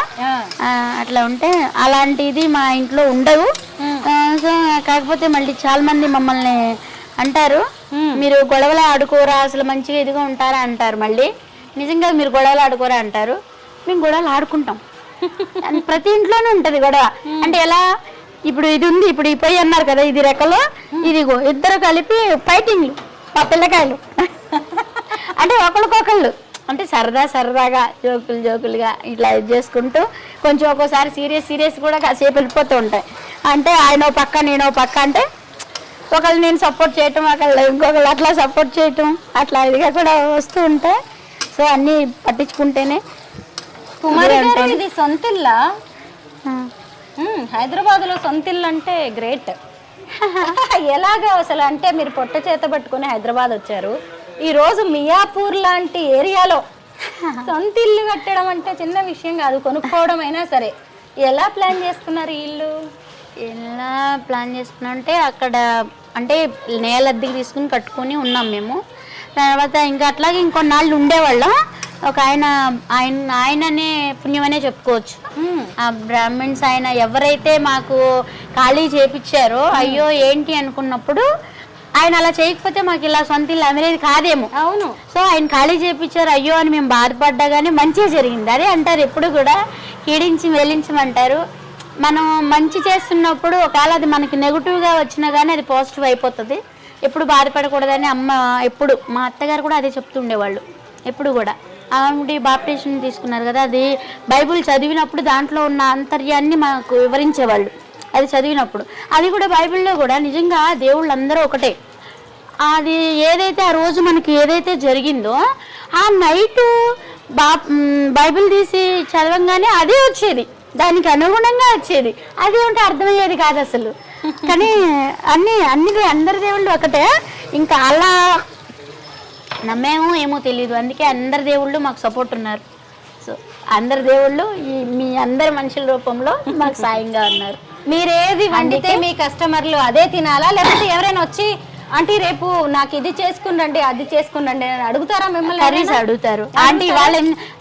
S3: అట్లా ఉంటే అలాంటిది మా ఇంట్లో ఉండవు. సో కాకపోతే మళ్ళీ చాలా మంది మమ్మల్ని అంటారు, మీరు గొడవలు ఆడుకోరా అసలు మంచిగా ఇదిగా ఉంటారా అంటారు. మళ్ళీ నిజంగా మీరు గొడవలు ఆడుకోరా అంటారు. మేము గొడవలు ఆడుకుంటాం, ప్రతి ఇంట్లోనే ఉంటుంది గొడవ. అంటే ఎలా, ఇప్పుడు ఇది ఉంది, ఇప్పుడు ఈ పొయ్యి అన్నారు కదా, ఇది రెక్కలో ఇదిగో ఇద్దరు కలిపి ఫైటింగ్లు మా పిల్లకాయలు. అంటే ఒకరికొకళ్ళు అంటే సరదాగా జోకులుగా ఇట్లా ఇది చేసుకుంటూ కొంచెం ఒక్కోసారి సీరియస్ కూడా కాసేపు వెళ్ళిపోతూ ఉంటాయి. అంటే ఆయన పక్క నేను పక్క అంటే ఒకళ్ళు నేను సపోర్ట్ చేయటం, ఒకళ్ళు ఇంకొకళ్ళు అట్లా సపోర్ట్ చేయటం, అట్లా ఇదిగా కూడా వస్తూ ఉంటాయి. సో అన్నీ పట్టించుకుంటేనే.
S2: కుమారి గారు ఇది సొంతిల్లా? హైదరాబాద్లో సొంతిల్లు అంటే గ్రేట్. ఎలాగా అసలు? అంటే మీరు పొట్ట చేత పట్టుకుని హైదరాబాద్ వచ్చారు, ఈరోజు మియాపూర్ లాంటి ఏరియాలో సొంత ఇల్లు కట్టడం అంటే చిన్న విషయం కాదు, కొనుక్కోవడం అయినా సరే. ఎలా ప్లాన్ చేసుకున్నారు ఈ ఇల్లు?
S3: ఎలా ప్లాన్ చేసుకున్నాం అంటే అక్కడ అంటే నేల అద్దెకి తీసుకుని కట్టుకొని ఉన్నాం మేము. తర్వాత ఇంకా అట్లాగే ఇంకొన్నాళ్ళు ఉండేవాళ్ళం. ఒక ఆయననే పుణ్యమనే చెప్పుకోవచ్చు. ఆ బ్రాహ్మణ్స్ ఆయన ఎవరైతే మాకు ఖాళీ చేపించారో అయ్యో ఏంటి అనుకున్నప్పుడు ఆయన అలా చేయకపోతే మాకు ఇలా సొంత ఇల్లు అమరేది కాదేమో.
S2: అవును.
S3: సో ఆయన ఖాళీ చేయించారు అయ్యో అని మేము బాధపడ్డా కానీ మంచిగా జరిగింది. అదే అంటారు ఎప్పుడు కూడా, కీడించి వెలించమంటారు. మనం మంచి చేస్తున్నప్పుడు ఒకవేళ అది మనకి నెగిటివ్గా వచ్చినా కానీ అది పాజిటివ్ అయిపోతుంది. ఎప్పుడు బాధపడకూడదని అమ్మ ఎప్పుడు, మా అత్తగారు కూడా అదే చెప్తుండేవాళ్ళు ఎప్పుడు కూడా. ఆవిడ బాప్టిజం తీసుకున్నారు కదా, అది బైబుల్ చదివినప్పుడు దాంట్లో ఉన్న అంతర్యాన్ని మాకు వివరించేవాళ్ళు. అది చదివినప్పుడు అది కూడా బైబిల్లో కూడా నిజంగా దేవుళ్ళు అందరూ ఒకటే. అది ఏదైతే ఆ రోజు మనకి ఏదైతే జరిగిందో ఆ నైటు బైబిల్ తీసి చదవంగానే అదే వచ్చేది, దానికి అనుగుణంగా వచ్చేది. అది ఉంటే అర్థమయ్యేది కాదు అసలు. కానీ అన్ని అందరి దేవుళ్ళు ఒకటే. ఇంకా అలా నమ్మేమో ఏమో తెలియదు, అందుకే అందరి దేవుళ్ళు మాకు సపోర్ట్ ఉన్నారు. సో అందరి దేవుళ్ళు మీ అందరి మనుషుల రూపంలో మాకు సాయంగా ఉన్నారు.
S2: మీరేది వండితే మీ కస్టమర్లు అదే తినాలా, లేకపోతే ఎవరైనా వచ్చి అంటే రేపు నాకు ఇది చేసుకునండి అది చేసుకునండి అని అడుగుతారా మిమ్మల్ని?
S3: కర్రీస్ అడుగుతారు. ఆంటీ వాళ్ళ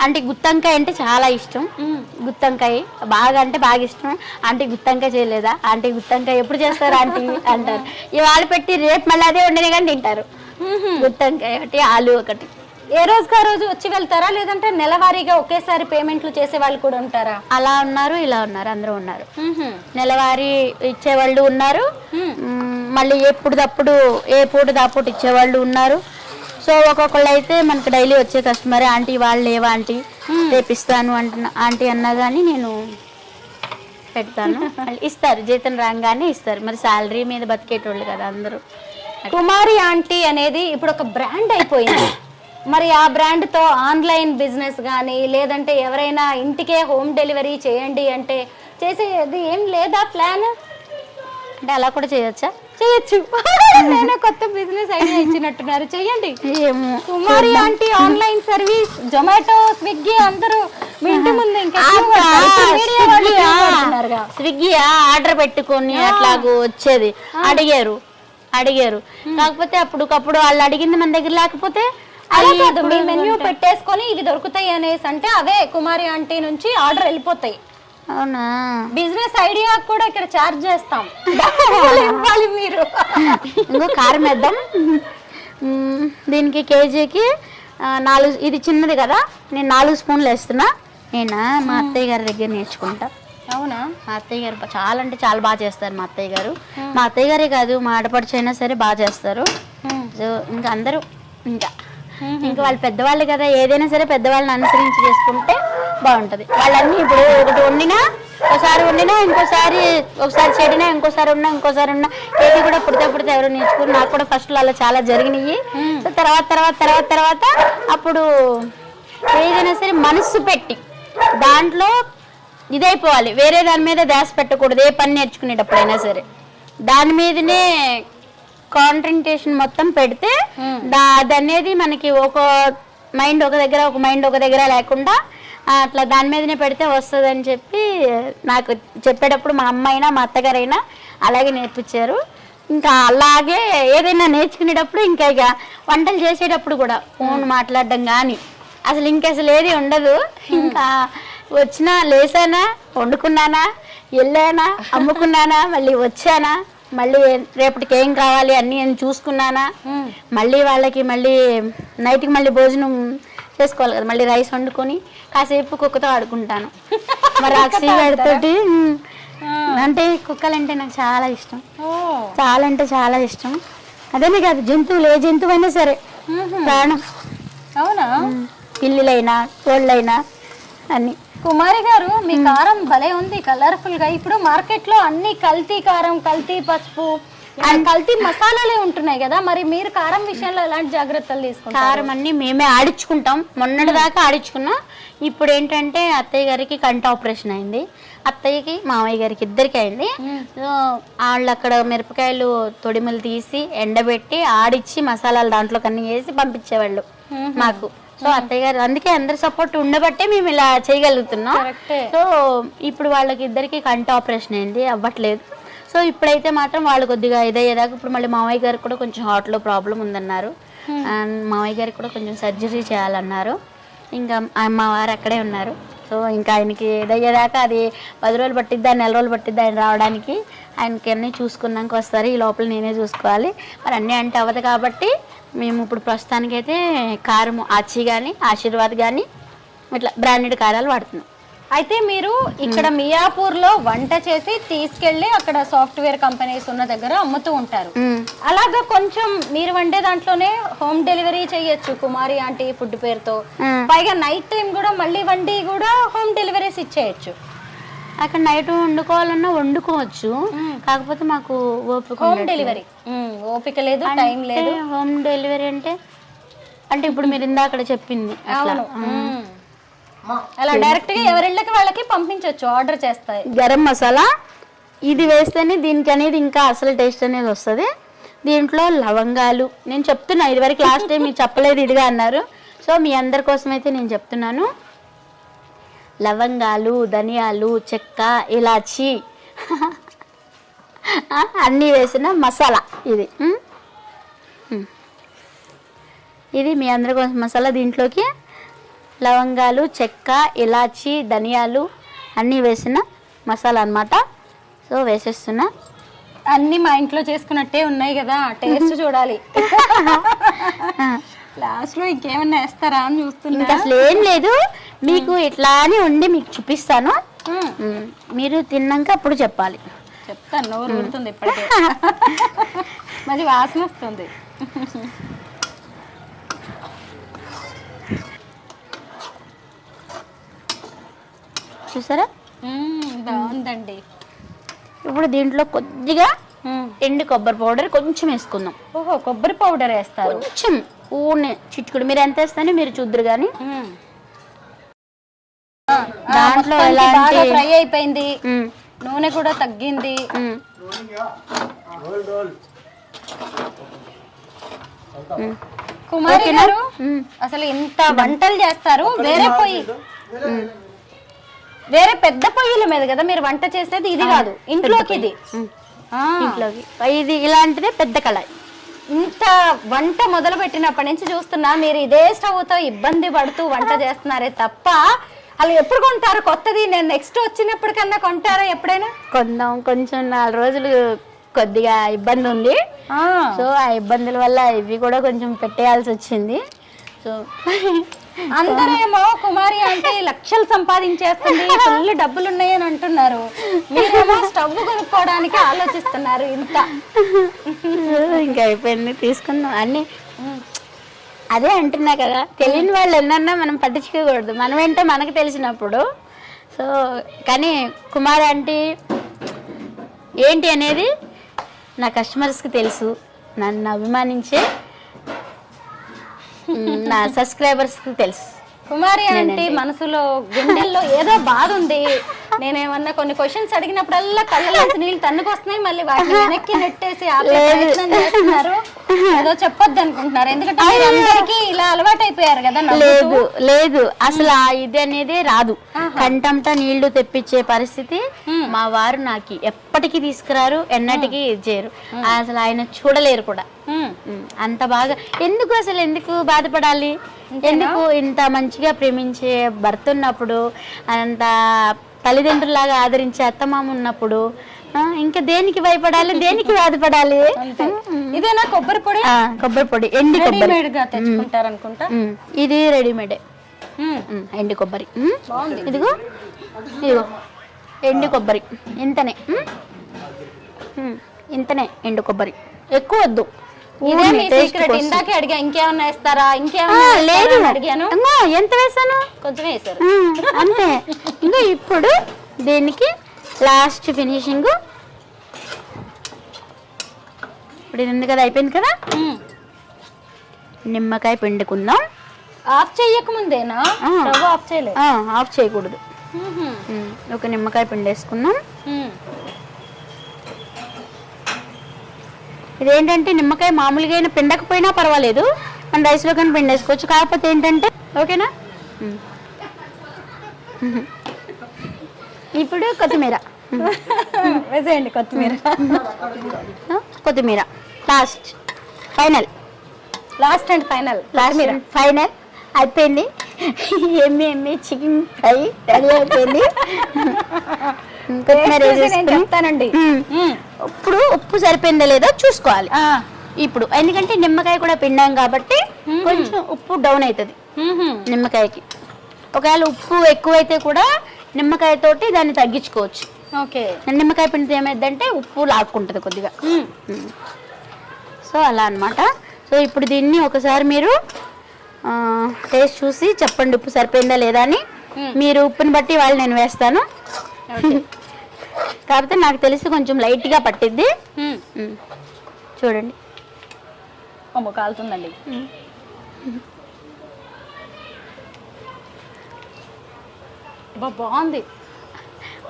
S3: అంటే గుత్తంకాయ అంటే చాలా ఇష్టం, గుత్తంకాయ బాగా అంటే బాగా ఇష్టం. ఆంటీ గుత్తంకాయ చేయలేదా, ఆంటీ గుత్తంకాయ ఎప్పుడు చేస్తారు ఆంటీ అంటారు. ఇవాళ పెట్టి రేపు మళ్ళీ అదే వండిన కానీ తింటారు. గుత్తంకాయ ఒకటి, ఆలు ఒకటి.
S2: ఏ రోజుకి ఆ రోజు వచ్చి వెళ్తారా, లేదంటే నెలవారీగా ఒకేసారి పేమెంట్లు చేసే వాళ్ళు కూడా ఉంటారా?
S3: అలా ఉన్నారు, ఇలా ఉన్నారు, అందరూ ఉన్నారు. నెలవారీ ఇచ్చేవాళ్ళు ఉన్నారు, మళ్ళీ ఎప్పుడుదప్పుడు ఏ పూట దాపూట ఇచ్చేవాళ్ళు ఉన్నారు. సో ఒక్కొక్కళ్ళు అయితే మనకు డైలీ వచ్చే కస్టమర్ ఆంటీ వాళ్ళు లేవా ఆంటీ రేపిస్తాను అంటున్నా ఆంటీ అన్నా కానీ నేను పెడతాను. ఇస్తారు, జీతం రాగానే ఇస్తారు. మరి శాలరీ మీద బతికేటోళ్ళు కదా అందరూ.
S2: కుమారి ఆంటీ అనేది ఇప్పుడు ఒక బ్రాండ్ అయిపోయింది. మరి ఆ బ్రాండ్తో ఆన్లైన్ బిజినెస్ కానీ, లేదంటే ఎవరైనా ఇంటికే హోమ్ డెలివరీ చేయండి అంటే చేసేది ఏం లేదా ప్లాన్?
S3: అంటే అలా కూడా చేయొచ్చా?
S2: చేయొచ్చు. నేను కొత్త బిజినెస్ ఐడియా ఇచ్చినట్టున్నారు, చెయ్యండి. Kumari aunty online service, Zomato, Swiggy అందరూ మీ ఇంటి ముందు ఇంకా
S3: స్విగ్గీ ఆర్డర్ పెట్టుకొని అట్లాగూ వచ్చేది. అడిగారు కాకపోతే అప్పుడుకప్పుడు వాళ్ళు అడిగింది మన దగ్గర లేకపోతే
S2: అలా కాదు, మీ మెన్యూ పెట్టేసుకొని ఇవి దొరుకుతాయి అనేసి అంటే అవే కుమారి ఆంటీ నుంచి ఆర్డర్ వెళ్ళిపోతాయి.
S3: అవునా?
S2: బిజినెస్ ఐడియా కూడా ఇక్కడ చార్జ్ చేస్తాం. ఇవ్వాలి మీరు.
S3: ఇంకో కారం వేద్దాం. దీనికి కేజీకి 4, ఇది చిన్నది కదా, నేను 4 స్పూన్లు వేస్తున్నా. నేను మా అత్తయ్య గారి దగ్గర నేర్చుకుంటా.
S2: అవునా?
S3: మా అత్తయ్య గారు చాలా అంటే చాలా బాగా చేస్తారు. మా అత్తయ్య గారు, మా అత్తయ్య గారే కాదు మా ఆడపడుచు అయినా సరే బాగా చేస్తారు. సో ఇంకా అందరూ ఇంకా వాళ్ళు పెద్దవాళ్ళు కదా, ఏదైనా సరే పెద్దవాళ్ళని అనుసరించి చేసుకుంటే బాగుంటుంది. వాళ్ళన్నీ ఇప్పుడు ఒకటి వండినా ఒకసారి చెడినా ఇంకోసారి ఉన్నా ఏది కూడా పుడితే ఎవరు నేర్చుకుని, నాకు కూడా ఫస్ట్లో అలా చాలా జరిగినాయి. సో తర్వాత అప్పుడు ఏదైనా సరే మనస్సు పెట్టి దాంట్లో ఇదైపోవాలి, వేరే దాని మీద ధ్యాస పెట్టకూడదు. ఏ పని నేర్చుకునేటప్పుడైనా సరే దాని మీదనే కాన్సంట్రేషన్ మొత్తం పెడితే అది అనేది మనకి ఒక మైండ్ ఒక దగ్గర లేకుండా అట్లా దాని మీదనే పెడితే వస్తుంది అని చెప్పి నాకు చెప్పేటప్పుడు మా అమ్మ అయినా మా అత్తగారైనా అలాగే నేర్పించారు. ఇంకా అలాగే ఏదైనా నేర్చుకునేటప్పుడు ఇంకా ఇక వంటలు చేసేటప్పుడు కూడా ఫోన్ మాట్లాడడం కానీ అసలు ఏది ఉండదు. ఇంకా వచ్చినా లేసానా, వండుకున్నానా, వెళ్ళానా, అమ్ముకున్నానా, మళ్ళీ వచ్చానా, మళ్ళీ రేపటికి ఏం కావాలి అన్నీ నేను చూసుకున్నానా, మళ్ళీ వాళ్ళకి మళ్ళీ నైట్కి మళ్ళీ భోజనం చేసుకోవాలి కదా, మళ్ళీ రైస్ వండుకొని కాసేపు కుక్కతో ఆడుకుంటాను. మరి తోటి అంటే కుక్కలంటే నాకు చాలా ఇష్టం, చాలా అంటే చాలా ఇష్టం. అదేనే కాదు, జంతువులు ఏ జంతువు అయినా సరే ప్రాణం.
S2: అవునా?
S3: పిల్లులైనా కోళ్ళైనా అన్ని.
S2: కుమారి గారు, మీ కారం భలే ఉంది, కలర్ఫుల్ గా. ఇప్పుడు మార్కెట్ లో అన్ని కల్తీ కారం, కల్తీ పసుపు, కల్తీ మసాలాలే ఉంటున్నాయి కదా, మరి మీరు కారం విషయంలో ఎలాంటి జాగ్రత్తలు తీసుకుంటారు?
S3: కారం అన్ని మేమే ఆడించుకుంటాం. మొన్నటి దాకా ఆడించుకున్నాం. ఇప్పుడు ఏంటంటే అత్తయ్య గారికి కంటి ఆపరేషన్ అయింది, అత్తయ్యకి మామయ్య గారికి ఇద్దరికి అయింది. సో వాళ్ళు అక్కడ మిరపకాయలు తొడిమలు తీసి ఎండబెట్టి ఆడిచ్చి మసాలాలు దాంట్లో కన్నీ వేసి పంపించేవాళ్ళు మాకు. సో అత్తయ్య గారు అందుకే అందరి సపోర్ట్ ఉండబట్టే మేము ఇలా చేయగలుగుతున్నాం. సో ఇప్పుడు వాళ్ళకి ఇద్దరికి కంటి ఆపరేషన్ అయింది, అవ్వట్లేదు. సో ఇప్పుడైతే మాత్రం వాళ్ళు కొద్దిగా ఇదయ్యేదాకా ఇప్పుడు మళ్ళీ మామయ్య గారికి కూడా కొంచెం హార్ట్లో ప్రాబ్లం ఉందన్నారు. అండ్ మామయ్య గారికి కూడా కొంచెం సర్జరీ చేయాలన్నారు. ఇంకా మా వారు అక్కడే ఉన్నారు. సో ఇంకా ఆయనకి ఇదయ్యేదాకా అది 10 రోజులు పట్టిద్దా, 4 రోజులు పట్టిద్దా ఆయన రావడానికి. ఆయనకి అన్నీ చూసుకున్నాక వస్తారు, ఈ లోపల నేనే చూసుకోవాలి. మరి అన్నీ అంటే అవ్వదు కాబట్టి మేము ఇప్పుడు ప్రస్తుతానికైతే కారం ఆచి కానీ ఆశీర్వాద్ కానీ ఇట్లా బ్రాండెడ్ కారాలు వాడుతున్నాం.
S2: అయితే మీరు ఇక్కడ మియాపూర్ లో వంట చేసి తీసుకెళ్లి అక్కడ సాఫ్ట్వేర్ కంపెనీస్ ఉన్న దగ్గర అమ్ముతూ ఉంటారు. అలాగా కొంచెం మీరు వండే దాంట్లోనే హోమ్ డెలివరీ చేయొచ్చు కుమారి ఆంటీ ఫుడ్ పేరుతో. పైగా నైట్ టైం కూడా మళ్ళీ వండి కూడా హోమ్ డెలివరీస్ ఇచ్చేయచ్చు.
S3: అక్కడ నైట్ వండుకోవాలన్నా వండుకోవచ్చు, కాకపోతే మాకు ఓపిక
S2: హోమ్ డెలివరీ ఓపిక లేదు, టైం లేదు.
S3: హోమ్ డెలివరీ అంటే ఇప్పుడు మీరు ఇందాక చెప్పింది
S2: అలా డైరెక్ట్ గా ఎవరిళ్ళకి వాళ్ళకి పంపించవచ్చు, ఆర్డర్ చేస్తాయి.
S3: గరం మసాలా ఇది వేస్తేనే దీనికి అనేది ఇంకా అసలు టేస్ట్ అనేది వస్తుంది. దీంట్లో లవంగాలు నేను చెప్తున్నా, ఇదివరకు లాస్ట్ టైం మీరు చెప్పలేదు ఇదిగా అన్నారు. సో మీ అందరి కోసం అయితే నేను చెప్తున్నాను, లవంగాలు, ధనియాలు, చెక్క, ఇలాచి అన్నీ వేసిన మసాలా ఇది. ఇది మీ అందరి కోసం మసాలా. దీంట్లోకి లవంగాలు, చెక్క, ఇలాచి, ధనియాలు అన్నీ వేసిన మసాలా అన్నమాట. సో వేసేస్తున్నా.
S2: అన్ని మా ఇంట్లో చేసుకున్నట్టే ఉన్నాయి కదా, టేస్ట్ చూడాలి. లాస్ట్ లో ఇంకేమన్నా వేస్తారా అని చూస్తున్నా.
S3: ఇంకా అసలు ఏం లేదు, మీకు ఇట్లానే ఉండి మీకు చూపిస్తాను. మీరు తిన్నాక అప్పుడు చెప్పాలి.
S2: చెప్తాను, నోరు ఊరుతుంది ఇప్పటికే. మరి వాసన వస్తుంది.
S3: చూసారా
S2: బాగుందండి.
S3: ఇప్పుడు దీంట్లో కొద్దిగా ఎండు కొబ్బరి పౌడర్ కొంచెం వేసుకుందాం.
S2: ఓహో, కొబ్బరి పౌడర్ వేస్తారు
S3: కొంచెం, ఊనే చిట్టుకుడు. మీరు ఎంత వేస్తానో మీరు చూద్దరు కానీ దాంట్లో
S2: ఫ్రై అయిపోయింది, నూనె కూడా తగ్గింది. కుమారి గారు అసలు ఇంత వంటలు చేస్తారు, వేరే పెద్ద పొయ్యిల మీద కదా మీరు వంట చేసేది, ఇది కాదు ఇంట్లోకి.
S3: ఇది ఇలాంటిదే పెద్ద కళాయి.
S2: ఇంత వంట మొదలు పెట్టినప్పటి నుంచి చూస్తున్నా మీరు ఇదే స్టవ్తో ఇబ్బంది పడుతూ వంట చేస్తున్నారే తప్ప అలా ఎప్పుడు కొంటారు కొత్తది? నేను నెక్స్ట్ వచ్చినప్పటికన్నా కొంటారా ఎప్పుడైనా?
S3: కొందాం, కొంచెం 4 రోజులు కొద్దిగా ఇబ్బంది ఉంది. సో ఆ ఇబ్బందుల వల్ల ఇవి కూడా కొంచెం పెట్టేయాల్సి వచ్చింది. సో
S2: అందరేమో కుమారి అంటే లక్షలు సంపాదించేస్తుంది, ఫుల్ డబ్బులు ఉన్నాయని అంటున్నారు. మీరేమో స్టవ్ కొనుక్కోవడానికి ఆలోచిస్తున్నారు. ఇంత
S3: ఇంకా అయిపోయింది, తీసుకుందాం అన్ని. అదే అంటున్నా కదా, తెలియని వాళ్ళు ఎన్నన్నా మనం పట్టించుకోకూడదు, మనం ఏంటో మనకు తెలిసినప్పుడు. సో కానీ కుమారి ఆంటీ ఏంటి అనేది నా కస్టమర్స్కి తెలుసు, నన్ను అభిమానించే నా సబ్స్క్రైబర్స్కి తెలుసు.
S2: కుమారి అంటే మనసులో గుండెల్లో ఏదో బాధ ఉంది. నేనేమన్నా కొన్ని క్వశ్చన్స్ అడిగినప్పుడల్లా కళ్ళలోంచి నీళ్ళు తన్నుకొస్తున్నాయి, మళ్ళీ వాటిని వెనక్కి నెట్టేసి ప్రయత్నం చేస్తున్నారు. ఏదో చెప్పొద్దు అనుకుంటున్నారు, ఎందుకంటే మీరు అందరికీ ఇలా అలవాటు అయిపోయారు కదా.
S3: లేదు లేదు, అసలు ఆ ఇది అనేది రాదు. కంటంట నీళ్లు తెప్పించే పరిస్థితి మా వారు నాకు ఎప్పటికీ తీసుకురారు, ఎన్నటికీ చేయరు. అసలు ఆయన చూడలేరు కూడా. అంత బాగా ఎందుకు, అసలు ఎందుకు బాధపడాలి? ఎందుకు? ఇంత మంచిగా ప్రేమించే భర్త ఉన్నప్పుడు, అంత తల్లిదండ్రులాగా ఆదరించే అత్తమామ ఉన్నప్పుడు ఇంకా దేనికి భయపడాలి, దేనికి బాధపడాలి?
S2: ఇదేనా కొబ్బరి పొడి?
S3: కొబ్బరి పొడి, ఎండి కొబ్బరి
S2: తెచ్చుకుంటారనుకుంటా.
S3: ఇది రెడీమేడే ఎండి కొబ్బరి. ఇదిగో ఇదిగో ఎండి కొబ్బరి, ఇంతనే ఇంతనే ఎండు కొబ్బరి, ఎక్కువ వద్దు.
S2: ఇదే మీ సీక్రెట్. ఇందాకే అడిగా ఇంకేమన్నా వేస్తారా, ఇంకేమన్నా
S3: లేదు
S2: అడిగాను.
S3: ఎంత వేసాను?
S2: కొంచెం వేసారు
S3: అంతే. ఇంకా ఇప్పుడు దీనికి లాస్ట్ ఫినిషింగ్. ఇప్పుడు ఇది ఉంది కదా, అయిపోయింది కదా. నిమ్మకాయ పిండుకుందాం.
S2: ఆఫ్ చేయక ముందేనా? స్టవ్ ఆఫ్ చేయలేదు,
S3: ఆఫ్ చేయకూడదు. ఒక నిమ్మకాయ పిండేసుకున్నాం. ఇదేంటంటే నిమ్మకాయ మామూలుగా అయినా పిండకపోయినా పర్వాలేదు, మన రైస్లో కానీ పిండేసుకోవచ్చు. కాకపోతే ఏంటంటే ఓకేనా. ఇప్పుడు కొత్తిమీర
S2: వేసేయండి.
S3: కొత్తిమీర last final,
S2: last and final.
S3: Final అయిపోయింది. ఎమ్మి చికెన్ ఫ్రై రెడీ అయిపోయింది.
S2: చెప్తానండి.
S3: ఇప్పుడు ఉప్పు సరిపోయిందో లేదో చూసుకోవాలి ఇప్పుడు, ఎందుకంటే నిమ్మకాయ కూడా పిండాం కాబట్టి కొంచెం ఉప్పు డౌన్ అవుతుంది నిమ్మకాయకి. ఒకవేళ ఉప్పు ఎక్కువైతే కూడా నిమ్మకాయ తోటి దాన్ని తగ్గించుకోవచ్చు.
S2: ఓకే,
S3: నిమ్మకాయ పిండితే ఏమైందంటే ఉప్పు లాక్కుంటుంది కొద్దిగా. సో అలా అన్నమాట. సో ఇప్పుడు దీన్ని ఒకసారి మీరు టేస్ట్ చూసి చెప్పండి ఉప్పు సరిపోయిందా లేదా అని. మీరు ఉప్పుని బట్టి వాళ్ళు నేను వేస్తాను. కాకపోతే నాకు తెలిసి కొంచెం లైట్గా పట్టిద్ది. చూడండి,
S2: కాలుతుందండి. బాగుంది.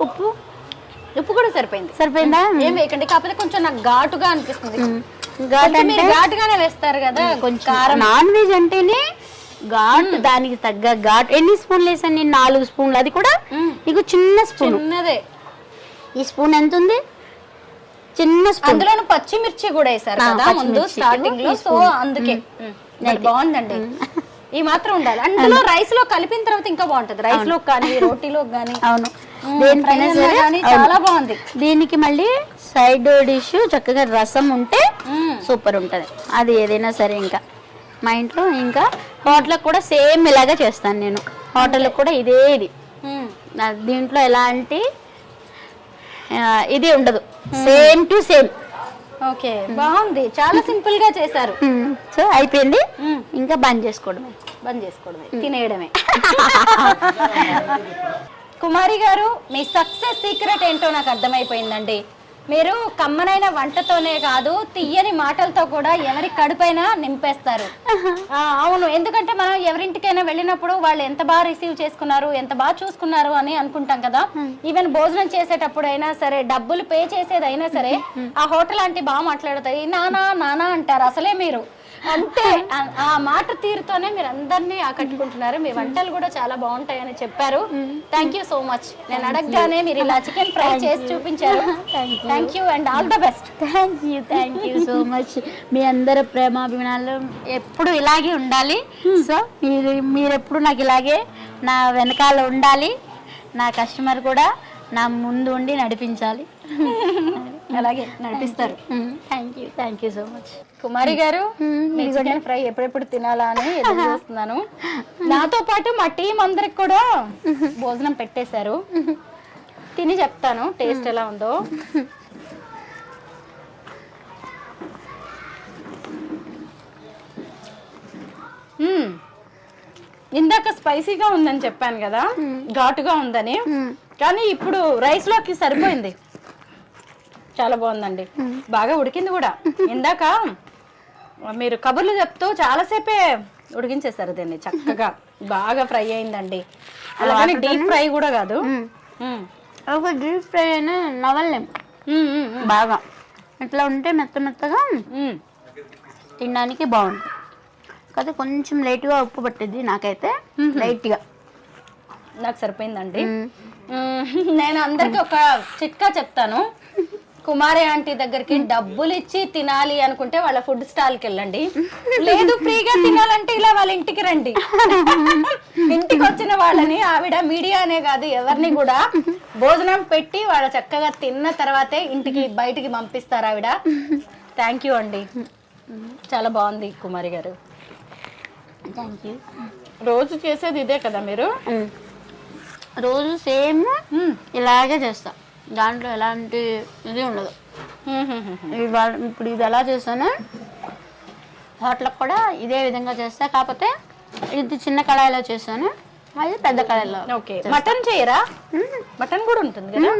S3: ఉప్పు
S2: కూడా సరిపోయిందా? ఏం వేయకండి, కాకపోతే కొంచెం నాకు ఘాటుగా అనిపిస్తుంది. ఘాటుగానే వేస్తారు కదా కొంచెం.
S3: నాన్ వెజ్ అంటేనే ఘాటు, దానికి తగ్గ ఘాటు. ఎన్ని స్పూన్లు వేసాను నేను? 4 స్పూన్లు. అది కూడా ఇక చిన్న స్పూన్.
S2: చిన్నదే.
S3: ఈ స్పూన్ ఎంత ఉంది? చిన్న స్పూన్.
S2: అందులోను పచ్చిమిర్చి కూడా వేసారు కదా ముందు
S3: పచ్చిమిర్చి
S2: స్టార్టింగ్ లో, సో అందుకే మరి బాగుందండి. ఈ మాత్రం ఉండాలి. అందులో రైస్ లో కలిపిన తర్వాత ఇంకా బాగుంటది, రైస్ లో కానీ రోటీలో కానీ.
S3: అవును, దేనికైనా సరే
S2: చాలా బాగుంది.
S3: దీనికి మళ్ళీ సైడ్ డిష్ చక్కగా రసం ఉంటే సూపర్ ఉంటది. అది ఏదైనా సరే ఇంకా మా ఇంట్లో ఇంకా హోటల్కి కూడా సేమ్ ఇలాగే చేస్తాను నేను. హోటల్లో కూడా ఇదే ఇది. దీంట్లో ఎలాంటి ఇది ఉండదు, సేమ్ టు సేమ్.
S2: ఓకే, బాగుంది, చాలా సింపుల్ గా చేశారు.
S3: సో అయిపోయింది, ఇంకా బంద్ చేసుకోవడమే.
S2: తినేయడమే. కుమారి గారు, మీ సక్సెస్ సీక్రెట్ ఏంటో నాకు అర్థమైపోయిందండి. మీరు కమ్మనైన వంటతోనే కాదు, తీయని మాటలతో కూడా ఎవరి కడుపైనా నింపేస్తారు. అవును, ఎందుకంటే మనం ఎవరింటికైనా వెళ్ళినప్పుడు వాళ్ళు ఎంత బాగా రిసీవ్ చేసుకున్నారు, ఎంత బాగా చూసుకున్నారు అని అనుకుంటాం కదా. ఈవెన్ భోజనం చేసేటప్పుడు అయినా సరే, డబ్బులు పే చేసేదైనా సరే, ఆ హోటల్ ఆంటీ బాగా మాట్లాడుతాయి, నానా నానా అంటారు. అసలే మీరు అంటే ఆ మాట తీరుతోనే మీరు అందరినీ ఆకట్టుకుంటున్నారు. మీ వంటలు కూడా చాలా బాగుంటాయని చెప్పారు. Thank you so much. నేను అడగగానే మీరు ఇలా చికెన్ ఫ్రై చేసి చూపించారు. Thank you and all the best.
S3: Thank you so much. మీ అందరి ప్రేమాభిమానాలు ఎప్పుడు ఇలాగే ఉండాలి. సో మీరు ఎప్పుడు నాకు ఇలాగే నా వెనకాల ఉండాలి. నా కస్టమర్ కూడా నా ముందు ఉండి నడిపించాలి.
S2: అలాగే నడిపిస్తారు.
S3: Thank you so much.
S2: Kumari గారు, మీ చికెన్ ఫ్రై ఎప్పుడెప్పుడు తినాలా అని ఎదురు చూస్తున్నాను. నాతో పాటు మా టీం అందరికి కూడా భోజనం పెట్టేశారు. తిని చెప్తాను టేస్ట్ ఎలా ఉందో. ఇందాక స్పైసీగా ఉందని చెప్పాను కదా, ఘాటుగా ఉందని, కానీ ఇప్పుడు రైస్ లోకి సరిపోయింది. చాలా బాగుందండి, బాగా ఉడికింది కూడా. ఇందాక మీరు కబుర్లు చెప్తూ చాలాసేపే ఉడికించేశారు దీన్ని, చక్కగా బాగా ఫ్రై అయిందండి. అలాగే డీప్ ఫ్రై కూడా కాదు,
S3: ఒక డీప్ ఫ్రై అయినా నవలేం. బాగా ఇట్లా ఉంటే మెత్తగా తినడానికి బాగుంటుంది. కాకపోతే కొంచెం లైట్గా ఉప్పు పట్టింది నాకైతే, లైట్గా.
S2: నాకు సరిపోయిందండి. నేను అందరికి ఒక చిట్కా చెప్తాను. కుమారి ఆంటీ దగ్గరికి డబ్బులు ఇచ్చి తినాలి అనుకుంటే వాళ్ళ ఫుడ్ స్టాల్కి వెళ్ళండి. లేదు ఫ్రీగా తినాలంటే ఇలా వాళ్ళ ఇంటికి రండి. ఇంటికి వచ్చిన వాళ్ళని ఆవిడ మీడియా అనే కాదు ఎవరిని కూడా భోజనం పెట్టి వాళ్ళ చక్కగా తిన్న తర్వాతే ఇంటికి బయటికి పంపిస్తారు ఆవిడ. థ్యాంక్ యూ అండి, చాలా బాగుంది కుమారి గారు.
S3: Thank you.
S2: రోజు చేసేది ఇదే కదా మీరు?
S3: రోజు సేమ్ ఇలాగే చేస్తా, దాంట్లో ఎలాంటి ఇది ఉండదు. ఇప్పుడు ఇది ఎలా చేస్తాను, హోటల్కి కూడా ఇదే విధంగా చేస్తా. కాకపోతే ఇది చిన్న కళాయిలో చేస్తాను, అది పెద్ద కళాయిలో.
S2: ఓకే, మటన్ చేయరా? మటన్ కూడా ఉంటుంది కదా.